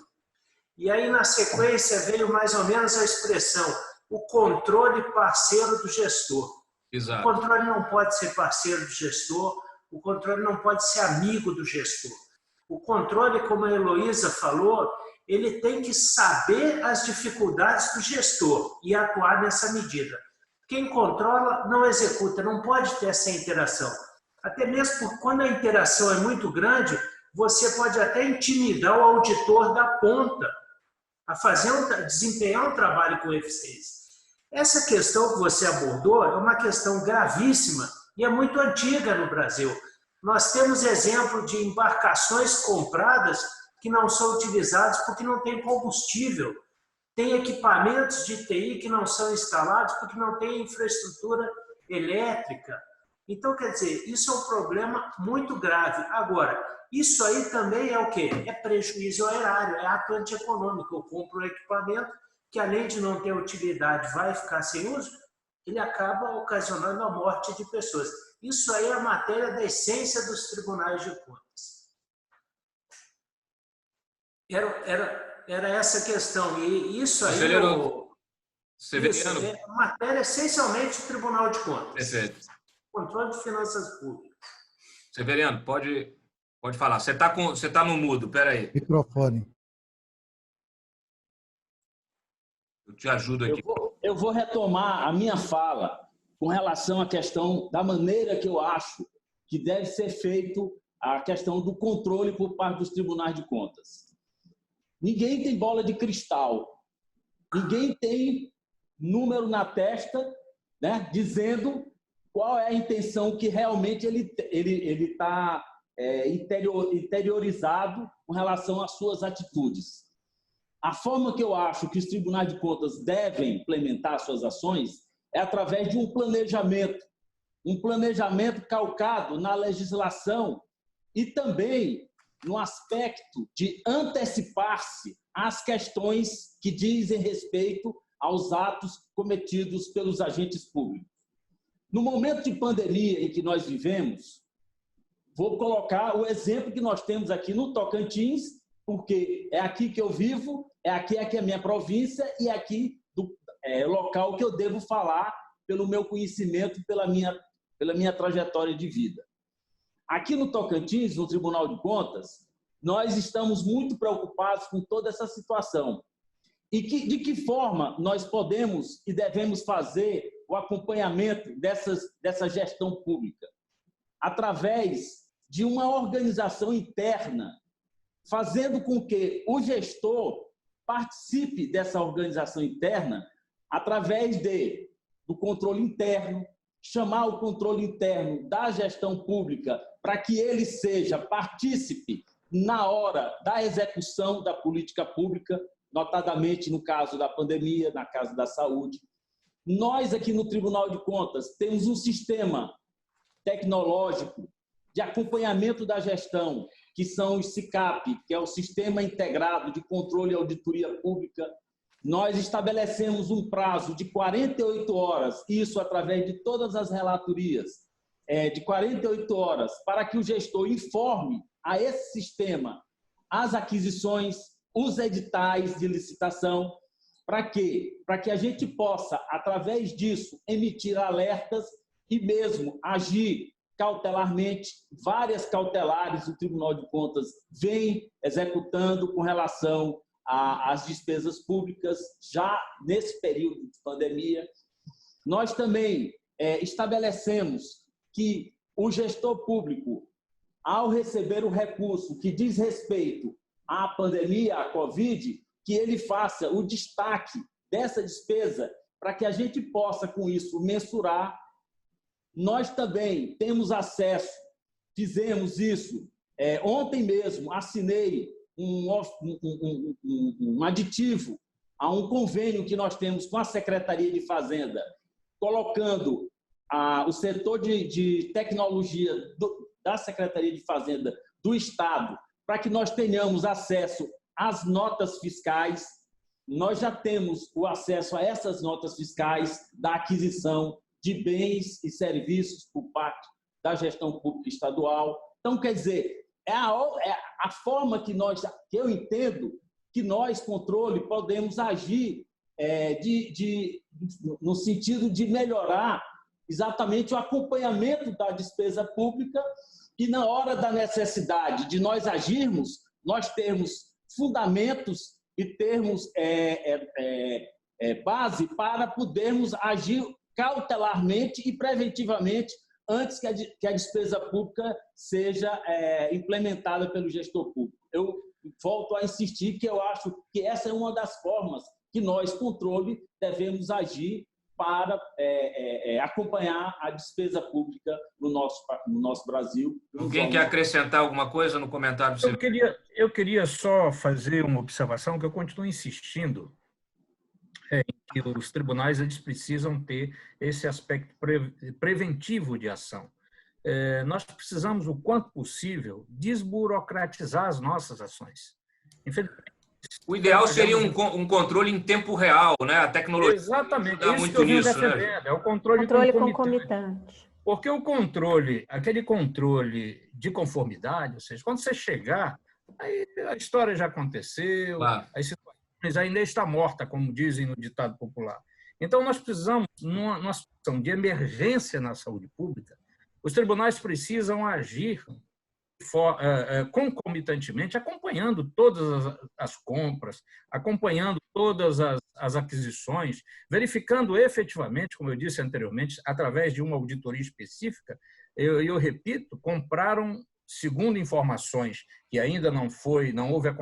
S2: E aí, na sequência, veio mais ou menos a expressão, o controle parceiro do gestor.
S1: Exato.
S2: O controle não pode ser parceiro do gestor, o controle não pode ser amigo do gestor. O controle, como a Heloísa falou, ele tem que saber as dificuldades do gestor e atuar nessa medida. Quem controla não executa, não pode ter essa interação. Até mesmo porque quando a interação é muito grande, você pode até intimidar o auditor da ponta a desempenhar um trabalho com eficiência. Essa questão que você abordou é uma questão gravíssima e é muito antiga no Brasil. Nós temos exemplo de embarcações compradas que não são utilizados porque não tem combustível. Tem equipamentos de TI que não são instalados porque não tem infraestrutura elétrica. Então, quer dizer, isso é um problema muito grave. Agora, isso aí também é o quê? É prejuízo ao erário, é ato antieconômico. Eu compro um equipamento que, além de não ter utilidade, vai ficar sem uso, ele acaba ocasionando a morte de pessoas. Isso aí é a matéria da essência dos tribunais de contas. Era essa questão. E isso aí...
S1: Severiano.
S2: É a matéria essencialmente do Tribunal de Contas.
S1: Perfeito.
S2: Controle de finanças públicas.
S1: Severiano, pode falar. Você tá no mudo, espera aí.
S6: Microfone.
S1: Eu te ajudo aqui.
S8: Eu vou retomar a minha fala com relação à questão da maneira que eu acho que deve ser feito a questão do controle por parte dos tribunais de contas. Ninguém tem bola de cristal. Ninguém tem número na testa, né, dizendo qual é a intenção que realmente ele está interiorizado com relação às suas atitudes. A forma que eu acho que os tribunais de contas devem implementar suas ações é através de um planejamento calcado na legislação e também no aspecto de antecipar-se às questões que dizem respeito aos atos cometidos pelos agentes públicos. No momento de pandemia em que nós vivemos, vou colocar o exemplo que nós temos aqui no Tocantins, porque é aqui que eu vivo, é aqui a minha província e é aqui o local que eu devo falar pelo meu conhecimento, pela minha trajetória de vida. Aqui no Tocantins, no Tribunal de Contas, nós estamos muito preocupados com toda essa situação. E de que forma nós podemos e devemos fazer o acompanhamento dessa gestão pública? Através de uma organização interna, fazendo com que o gestor participe dessa organização interna através do controle interno, chamar o controle interno da gestão pública para que ele seja partícipe na hora da execução da política pública, notadamente no caso da pandemia, no caso da saúde. Nós aqui no Tribunal de Contas temos um sistema tecnológico de acompanhamento da gestão, que são os SICAP, que é o Sistema Integrado de Controle e Auditoria Pública. Nós estabelecemos um prazo de 48 horas, isso através de todas as relatorias, de 48 horas, para que o gestor informe a esse sistema as aquisições, os editais de licitação. Para quê? Para que a gente possa, através disso, emitir alertas e mesmo agir cautelarmente. Várias cautelares o Tribunal de Contas vem executando com relação às despesas públicas, já nesse período de pandemia. Nós também estabelecemos que o gestor público, ao receber o recurso que diz respeito à pandemia, à Covid, que ele faça o destaque dessa despesa para que a gente possa, com isso, mensurar. Nós também temos acesso, fizemos isso, ontem mesmo assinei um aditivo a um convênio que nós temos com a Secretaria de Fazenda, colocando o setor de tecnologia da Secretaria de Fazenda do Estado, para que nós tenhamos acesso às notas fiscais. Nós já temos o acesso a essas notas fiscais da aquisição de bens e serviços por parte da gestão pública estadual. Então, quer dizer, é a forma que eu entendo que nós, controle, podemos agir no sentido de melhorar exatamente o acompanhamento da despesa pública e, na hora da necessidade de nós agirmos, nós termos fundamentos e termos base para podermos agir cautelarmente e preventivamente antes que a despesa pública seja implementada pelo gestor público. Eu volto a insistir que eu acho que essa é uma das formas que nós, controle, devemos agir para acompanhar a despesa pública no nosso Brasil.
S1: Alguém quer acrescentar alguma coisa no comentário?
S5: Eu queria só fazer uma observação que eu continuo insistindo em que os tribunais eles precisam ter esse aspecto preventivo de ação. Nós precisamos, o quanto possível, desburocratizar as nossas ações. Infelizmente,
S1: o ideal seria um controle em tempo real, né? A tecnologia
S5: exatamente,
S1: dá
S5: isso
S1: muito
S5: que eu venho
S1: nisso,
S5: defendendo,
S1: né?
S5: é o controle concomitante. Porque o controle, aquele controle de conformidade, ou seja, quando você chegar, aí a história já aconteceu,
S1: claro,
S5: as situações ainda está morta, como dizem no ditado popular. Então, nós precisamos, numa situação de emergência na saúde pública, os tribunais precisam agir concomitantemente, acompanhando todas as compras, acompanhando todas as aquisições, verificando efetivamente, como eu disse anteriormente, através de uma auditoria específica. Eu repito, compraram, segundo informações que ainda não houve a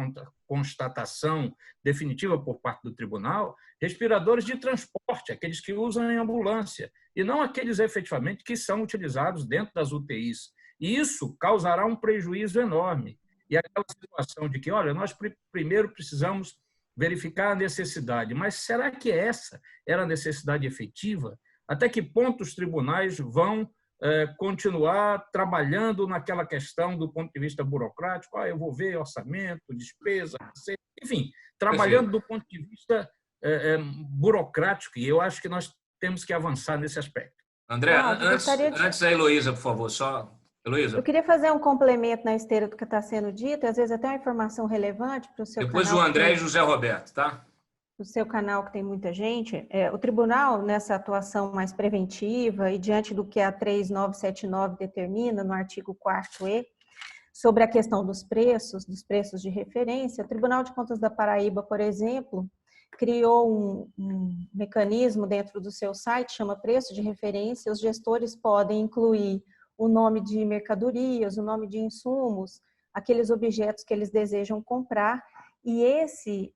S5: constatação definitiva por parte do tribunal, respiradores de transporte, aqueles que usam em ambulância, e não aqueles efetivamente que são utilizados dentro das UTIs. E isso causará um prejuízo enorme. E aquela situação de que, olha, nós primeiro precisamos verificar a necessidade, mas será que essa era a necessidade efetiva? Até que ponto os tribunais vão continuar trabalhando naquela questão do ponto de vista burocrático? Eu vou ver orçamento, despesa, enfim, trabalhando do ponto de vista burocrático, e eu acho que nós temos que avançar nesse aspecto.
S1: André, antes da Heloísa, por favor, só... Heloísa.
S3: Eu queria fazer um complemento na esteira do que está sendo dito, e às vezes até uma informação relevante para o seu
S1: Depois
S3: canal.
S1: Depois o André e José Roberto, tá?
S3: O seu canal, que tem muita gente. O tribunal, nessa atuação mais preventiva e diante do que a 3979 determina no artigo 4º, sobre a questão dos preços de referência, o Tribunal de Contas da Paraíba, por exemplo, criou um mecanismo dentro do seu site, chama Preço de Referência. Os gestores podem incluir o nome de mercadorias, o nome de insumos, aqueles objetos que eles desejam comprar. E esse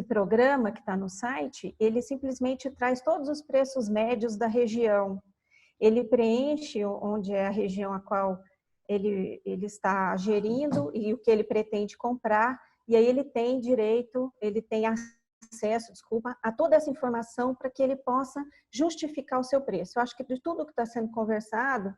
S3: programa que está no site, ele simplesmente traz todos os preços médios da região. Ele preenche onde é a região a qual ele está gerindo e o que ele pretende comprar, e aí ele tem acesso, a toda essa informação para que ele possa justificar o seu preço. Eu acho que de tudo que está sendo conversado,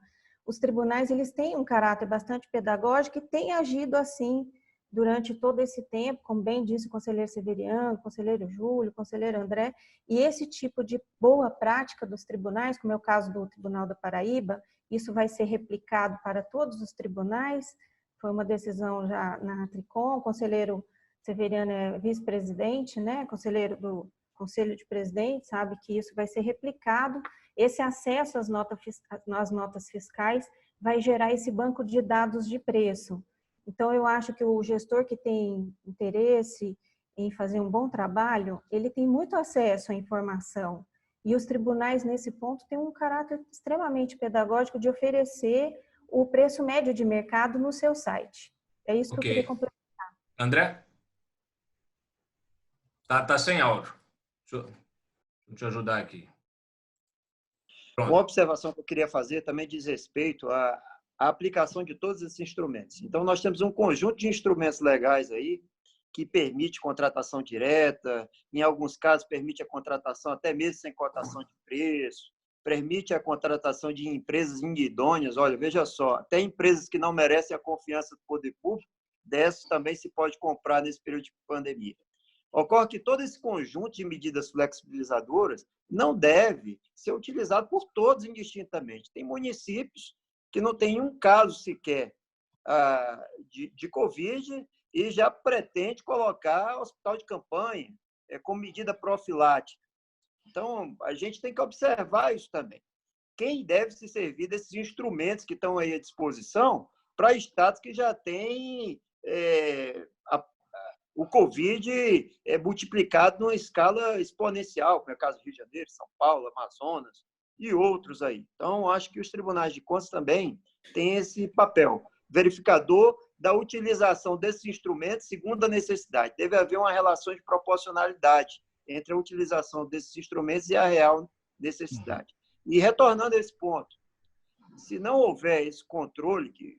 S3: os tribunais eles têm um caráter bastante pedagógico e têm agido assim durante todo esse tempo, como bem disse o conselheiro Severiano, o conselheiro Júlio, o conselheiro André, e esse tipo de boa prática dos tribunais, como é o caso do Tribunal da Paraíba, isso vai ser replicado para todos os tribunais. Foi uma decisão já na Tricom, o conselheiro Severiano é vice-presidente, né? Conselheiro do Conselho de Presidentes, sabe que isso vai ser replicado. Esse acesso às notas fiscais vai gerar esse banco de dados de preço. Então, eu acho que o gestor que tem interesse em fazer um bom trabalho, ele tem muito acesso à informação. E os tribunais, nesse ponto, têm um caráter extremamente pedagógico de oferecer o preço médio de mercado no seu site. É isso que eu queria complementar.
S1: André? Tá sem áudio. Deixa eu te ajudar aqui.
S4: Pronto. Uma observação que eu queria fazer também diz respeito à aplicação de todos esses instrumentos. Então, nós temos um conjunto de instrumentos legais aí que permite contratação direta, em alguns casos permite a contratação até mesmo sem cotação de preço, permite a contratação de empresas idôneas. Olha, veja só, até empresas que não merecem a confiança do poder público, dessas também se pode comprar nesse período de pandemia. Ocorre que todo esse conjunto de medidas flexibilizadoras não deve ser utilizado por todos indistintamente. Tem municípios que não tem um caso sequer de Covid e já pretende colocar hospital de campanha como medida profilática. Então, a gente tem que observar isso também. Quem deve se servir desses instrumentos que estão aí à disposição para estados que já têm o Covid multiplicado numa escala exponencial, como é o caso do Rio de Janeiro, São Paulo, Amazonas e outros aí. Então, acho que os tribunais de contas também têm esse papel verificador da utilização desses instrumentos segundo a necessidade. Deve haver uma relação de proporcionalidade entre a utilização desses instrumentos e a real necessidade. E retornando a esse ponto, se não houver esse controle que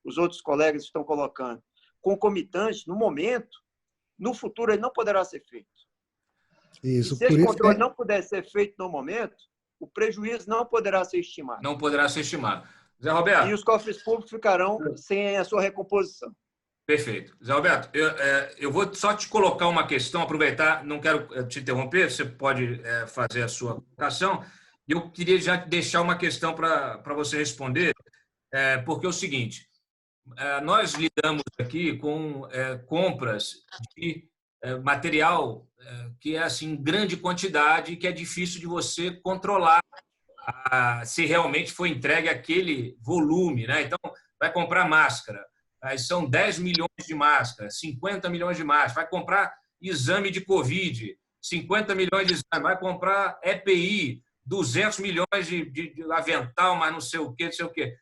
S4: os outros colegas estão colocando, concomitante, no momento, no futuro ele não poderá ser feito.
S6: Isso,
S4: e se esse
S6: por
S4: controle
S6: isso
S4: não puder ser feito no momento, o prejuízo não poderá ser estimado.
S1: Não poderá ser estimado. Zé Roberto.
S4: E os cofres públicos ficarão sem a sua recomposição.
S1: Perfeito. Zé Roberto, eu vou só te colocar uma questão, aproveitar, não quero te interromper, você pode fazer a sua colocação. Eu queria já deixar uma questão para você responder, porque é o seguinte, nós lidamos aqui com compras de material que é assim, em grande quantidade, que é difícil de você controlar se realmente foi entregue aquele volume, né? Então, vai comprar máscara, aí são 10 milhões de máscaras, 50 milhões de máscaras, vai comprar exame de Covid, 50 milhões de exame, vai comprar EPI, 200 milhões de avental, mas não sei o quê, não sei o quê.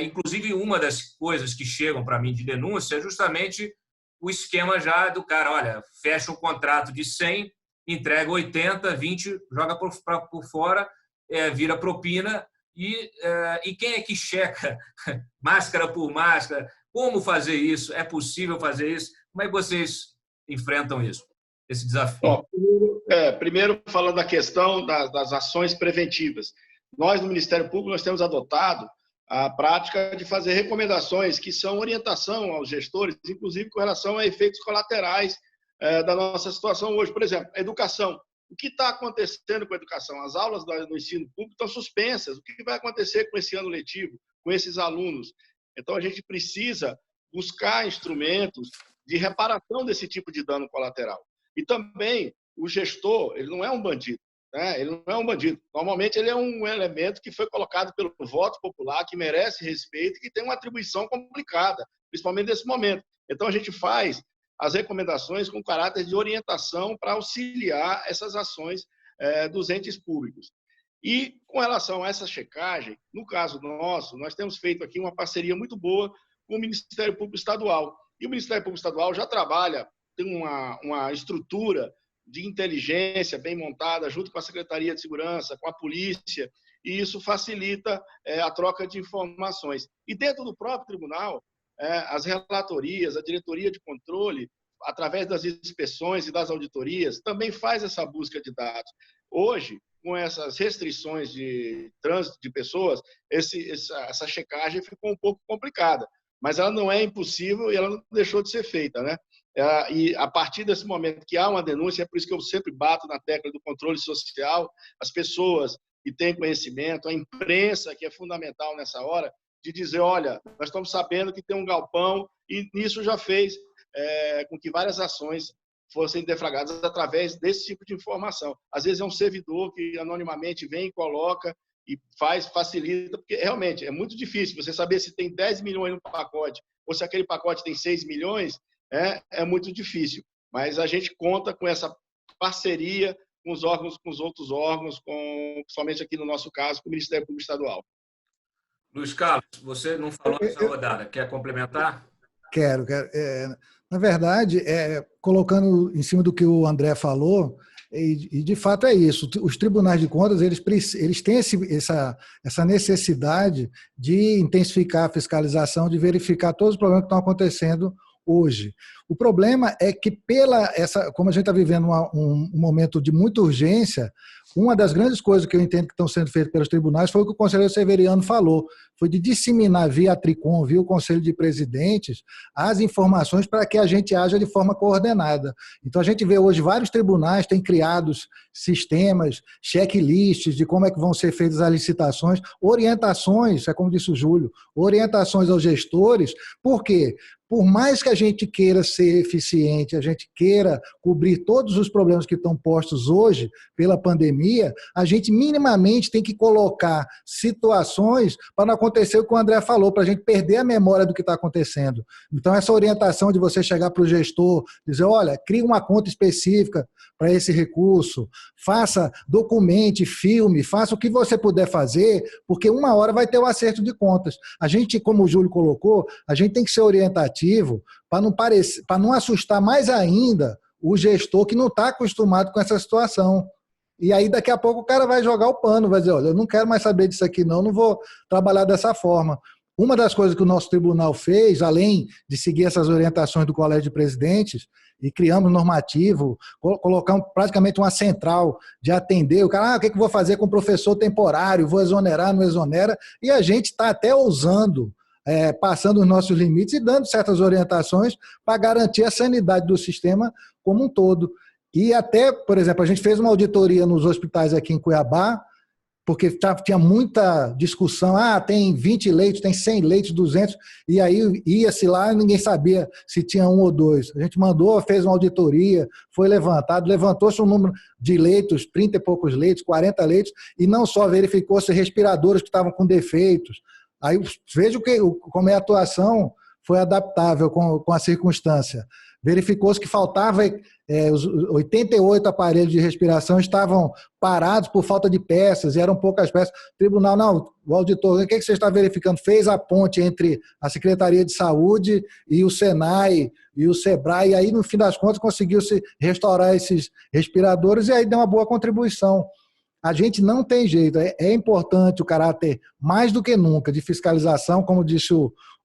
S1: Inclusive, uma das coisas que chegam para mim de denúncia é justamente o esquema já do cara, olha, fecha um contrato de 100, entrega 80, 20, joga por fora, vira propina, e quem é que checa máscara por máscara? Como fazer isso? É possível fazer isso? Como é que vocês enfrentam isso, esse desafio?
S7: Bom, primeiro, falando da questão das ações preventivas. Nós, no Ministério Público, nós temos adotado a prática de fazer recomendações que são orientação aos gestores, inclusive com relação a efeitos colaterais da nossa situação hoje. Por exemplo, a educação. O que está acontecendo com a educação? As aulas do ensino público estão suspensas. O que vai acontecer com esse ano letivo, com esses alunos? Então, a gente precisa buscar instrumentos de reparação desse tipo de dano colateral. E também, o gestor, ele não é um bandido. Ele não é um bandido. Normalmente, ele é um elemento que foi colocado pelo voto popular, que merece respeito e que tem uma atribuição complicada, principalmente nesse momento. Então, a gente faz as recomendações com caráter de orientação para auxiliar essas ações dos entes públicos. E, com relação a essa checagem, no caso nosso, nós temos feito aqui uma parceria muito boa com o Ministério Público Estadual. E o Ministério Público Estadual já trabalha, tem uma estrutura de inteligência bem montada, junto com a Secretaria de Segurança, com a polícia, e isso facilita a troca de informações. E dentro do próprio tribunal, as relatorias, a diretoria de controle, através das inspeções e das auditorias, também faz essa busca de dados. Hoje, com essas restrições de trânsito de pessoas, essa checagem ficou um pouco complicada, mas ela não é impossível e ela não deixou de ser feita, né? E a partir desse momento que há uma denúncia, é por isso que eu sempre bato na tecla do controle social, as pessoas que têm conhecimento, a imprensa, que é fundamental nessa hora, de dizer, olha, nós estamos sabendo que tem um galpão, e nisso já fez com que várias ações fossem deflagradas através desse tipo de informação. Às vezes é um servidor que anonimamente vem e coloca e facilita, porque realmente é muito difícil você saber se tem 10 milhões no pacote ou se aquele pacote tem 6 milhões, é muito difícil. Mas a gente conta com essa parceria com os órgãos, com os outros órgãos, principalmente aqui no nosso caso, com o Ministério Público Estadual.
S1: Luiz Carlos, você não falou nessa rodada. Quer complementar?
S6: Quero. Na verdade, colocando em cima do que o André falou, e de fato é isso, os tribunais de contas eles têm essa necessidade de intensificar a fiscalização, de verificar todos os problemas que estão acontecendo hoje. O problema é que, como a gente está vivendo um momento de muita urgência, uma das grandes coisas que eu entendo que estão sendo feitas pelos tribunais foi o que o conselheiro Severiano falou, foi de disseminar via Tricom, via o Conselho de Presidentes, as informações para que a gente haja de forma coordenada. Então, a gente vê hoje vários tribunais têm criados sistemas, checklists de como é que vão ser feitas as licitações, orientações, como disse o Júlio, orientações aos gestores, por quê? Por mais que a gente queira ser eficiente, a gente queira cobrir todos os problemas que estão postos hoje pela pandemia, a gente minimamente tem que colocar situações para não acontecer o que o André falou, para a gente perder a memória do que está acontecendo. Então, essa orientação de você chegar para o gestor, dizer, olha, crie uma conta específica para esse recurso, documente, filme, faça o que você puder fazer, porque uma hora vai ter o acerto de contas. A gente, como o Júlio colocou, a gente tem que ser orientativo para não assustar mais ainda o gestor que não está acostumado com essa situação. E aí, daqui a pouco, o cara vai jogar o pano, vai dizer, olha, eu não quero mais saber disso aqui, não vou trabalhar dessa forma. Uma das coisas que o nosso tribunal fez, além de seguir essas orientações do Colégio de Presidentes, e criamos normativo, colocamos praticamente uma central de atender, o cara, o que eu vou fazer com o professor temporário, vou exonerar, não exonera, e a gente está até ousando, passando os nossos limites e dando certas orientações para garantir a sanidade do sistema como um todo. E até, por exemplo, a gente fez uma auditoria nos hospitais aqui em Cuiabá, porque tinha muita discussão, tem 20 leitos, tem 100 leitos, 200, e aí ia-se lá e ninguém sabia se tinha 1 ou 2. A gente mandou, fez uma auditoria, foi levantado, levantou-se um número de leitos, 30 e poucos leitos, 40 leitos, e não só verificou-se respiradores que estavam com defeitos. Aí veja como a atuação foi adaptável com a circunstância. Verificou-se que faltava, os 88 aparelhos de respiração estavam parados por falta de peças, e eram poucas peças. O tribunal, não, o auditor, o que você está verificando? Fez a ponte entre a Secretaria de Saúde e o Senai e o Sebrae, e aí, no fim das contas, conseguiu-se restaurar esses respiradores, e aí deu uma boa contribuição. A gente não tem jeito, é importante o caráter, mais do que nunca, de fiscalização, como disse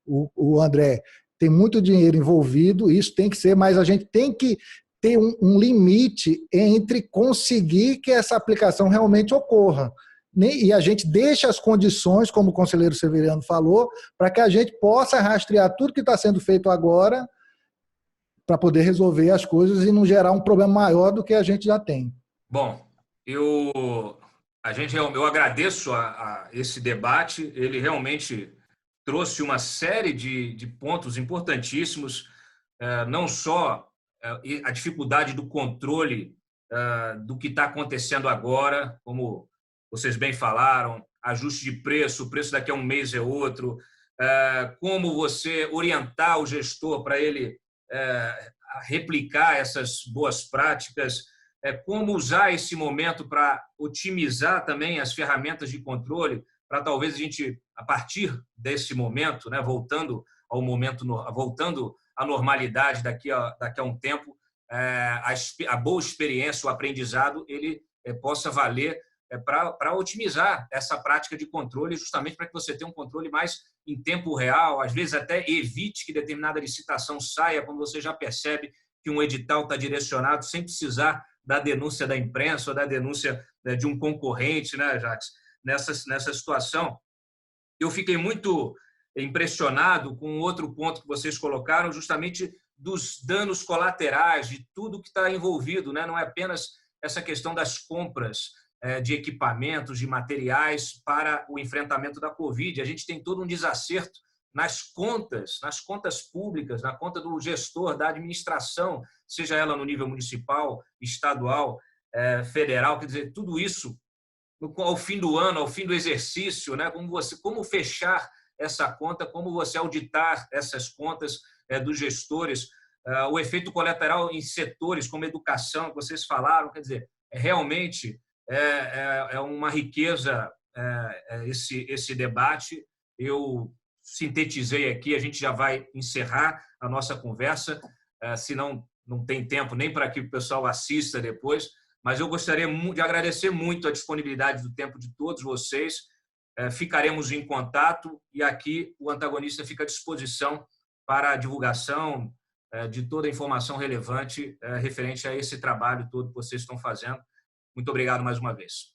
S6: o André, tem muito dinheiro envolvido, isso tem que ser, mas a gente tem que ter um limite entre conseguir que essa aplicação realmente ocorra. E a gente deixa as condições, como o conselheiro Severiano falou, para que a gente possa rastrear tudo que está sendo feito agora para poder resolver as coisas e não gerar um problema maior do que a gente já tem.
S1: Bom, eu agradeço a esse debate, ele realmente trouxe uma série de pontos importantíssimos, não só a dificuldade do controle do que está acontecendo agora, como vocês bem falaram, ajuste de preço, o preço daqui a um mês é outro, como você orientar o gestor para ele replicar essas boas práticas, como usar esse momento para otimizar também as ferramentas de controle, para talvez a gente, a partir desse momento, né, voltando à normalidade daqui a um tempo, a boa experiência, o aprendizado, ele possa valer para otimizar essa prática de controle, justamente para que você tenha um controle mais em tempo real, às vezes até evite que determinada licitação saia quando você já percebe que um edital está direcionado sem precisar da denúncia da imprensa ou da denúncia de um concorrente, né, Jacques? Nessa situação, eu fiquei muito impressionado com outro ponto que vocês colocaram, justamente dos danos colaterais, de tudo que está envolvido, né? Não é apenas essa questão das compras de equipamentos, de materiais para o enfrentamento da Covid. A gente tem todo um desacerto nas contas públicas, na conta do gestor, da administração, seja ela no nível municipal, estadual, federal, quer dizer, tudo isso ao fim do ano, ao fim do exercício, né? Como fechar essa conta, como você auditar essas contas dos gestores, o efeito colateral em setores como educação, que vocês falaram, quer dizer, realmente é uma riqueza esse debate. Eu sintetizei aqui, a gente já vai encerrar a nossa conversa, senão não tem tempo nem para que o pessoal assista depois, mas eu gostaria de agradecer muito a disponibilidade do tempo de todos vocês. Ficaremos em contato e aqui o Antagonista fica à disposição para a divulgação de toda a informação relevante referente a esse trabalho todo que vocês estão fazendo. Muito obrigado mais uma vez.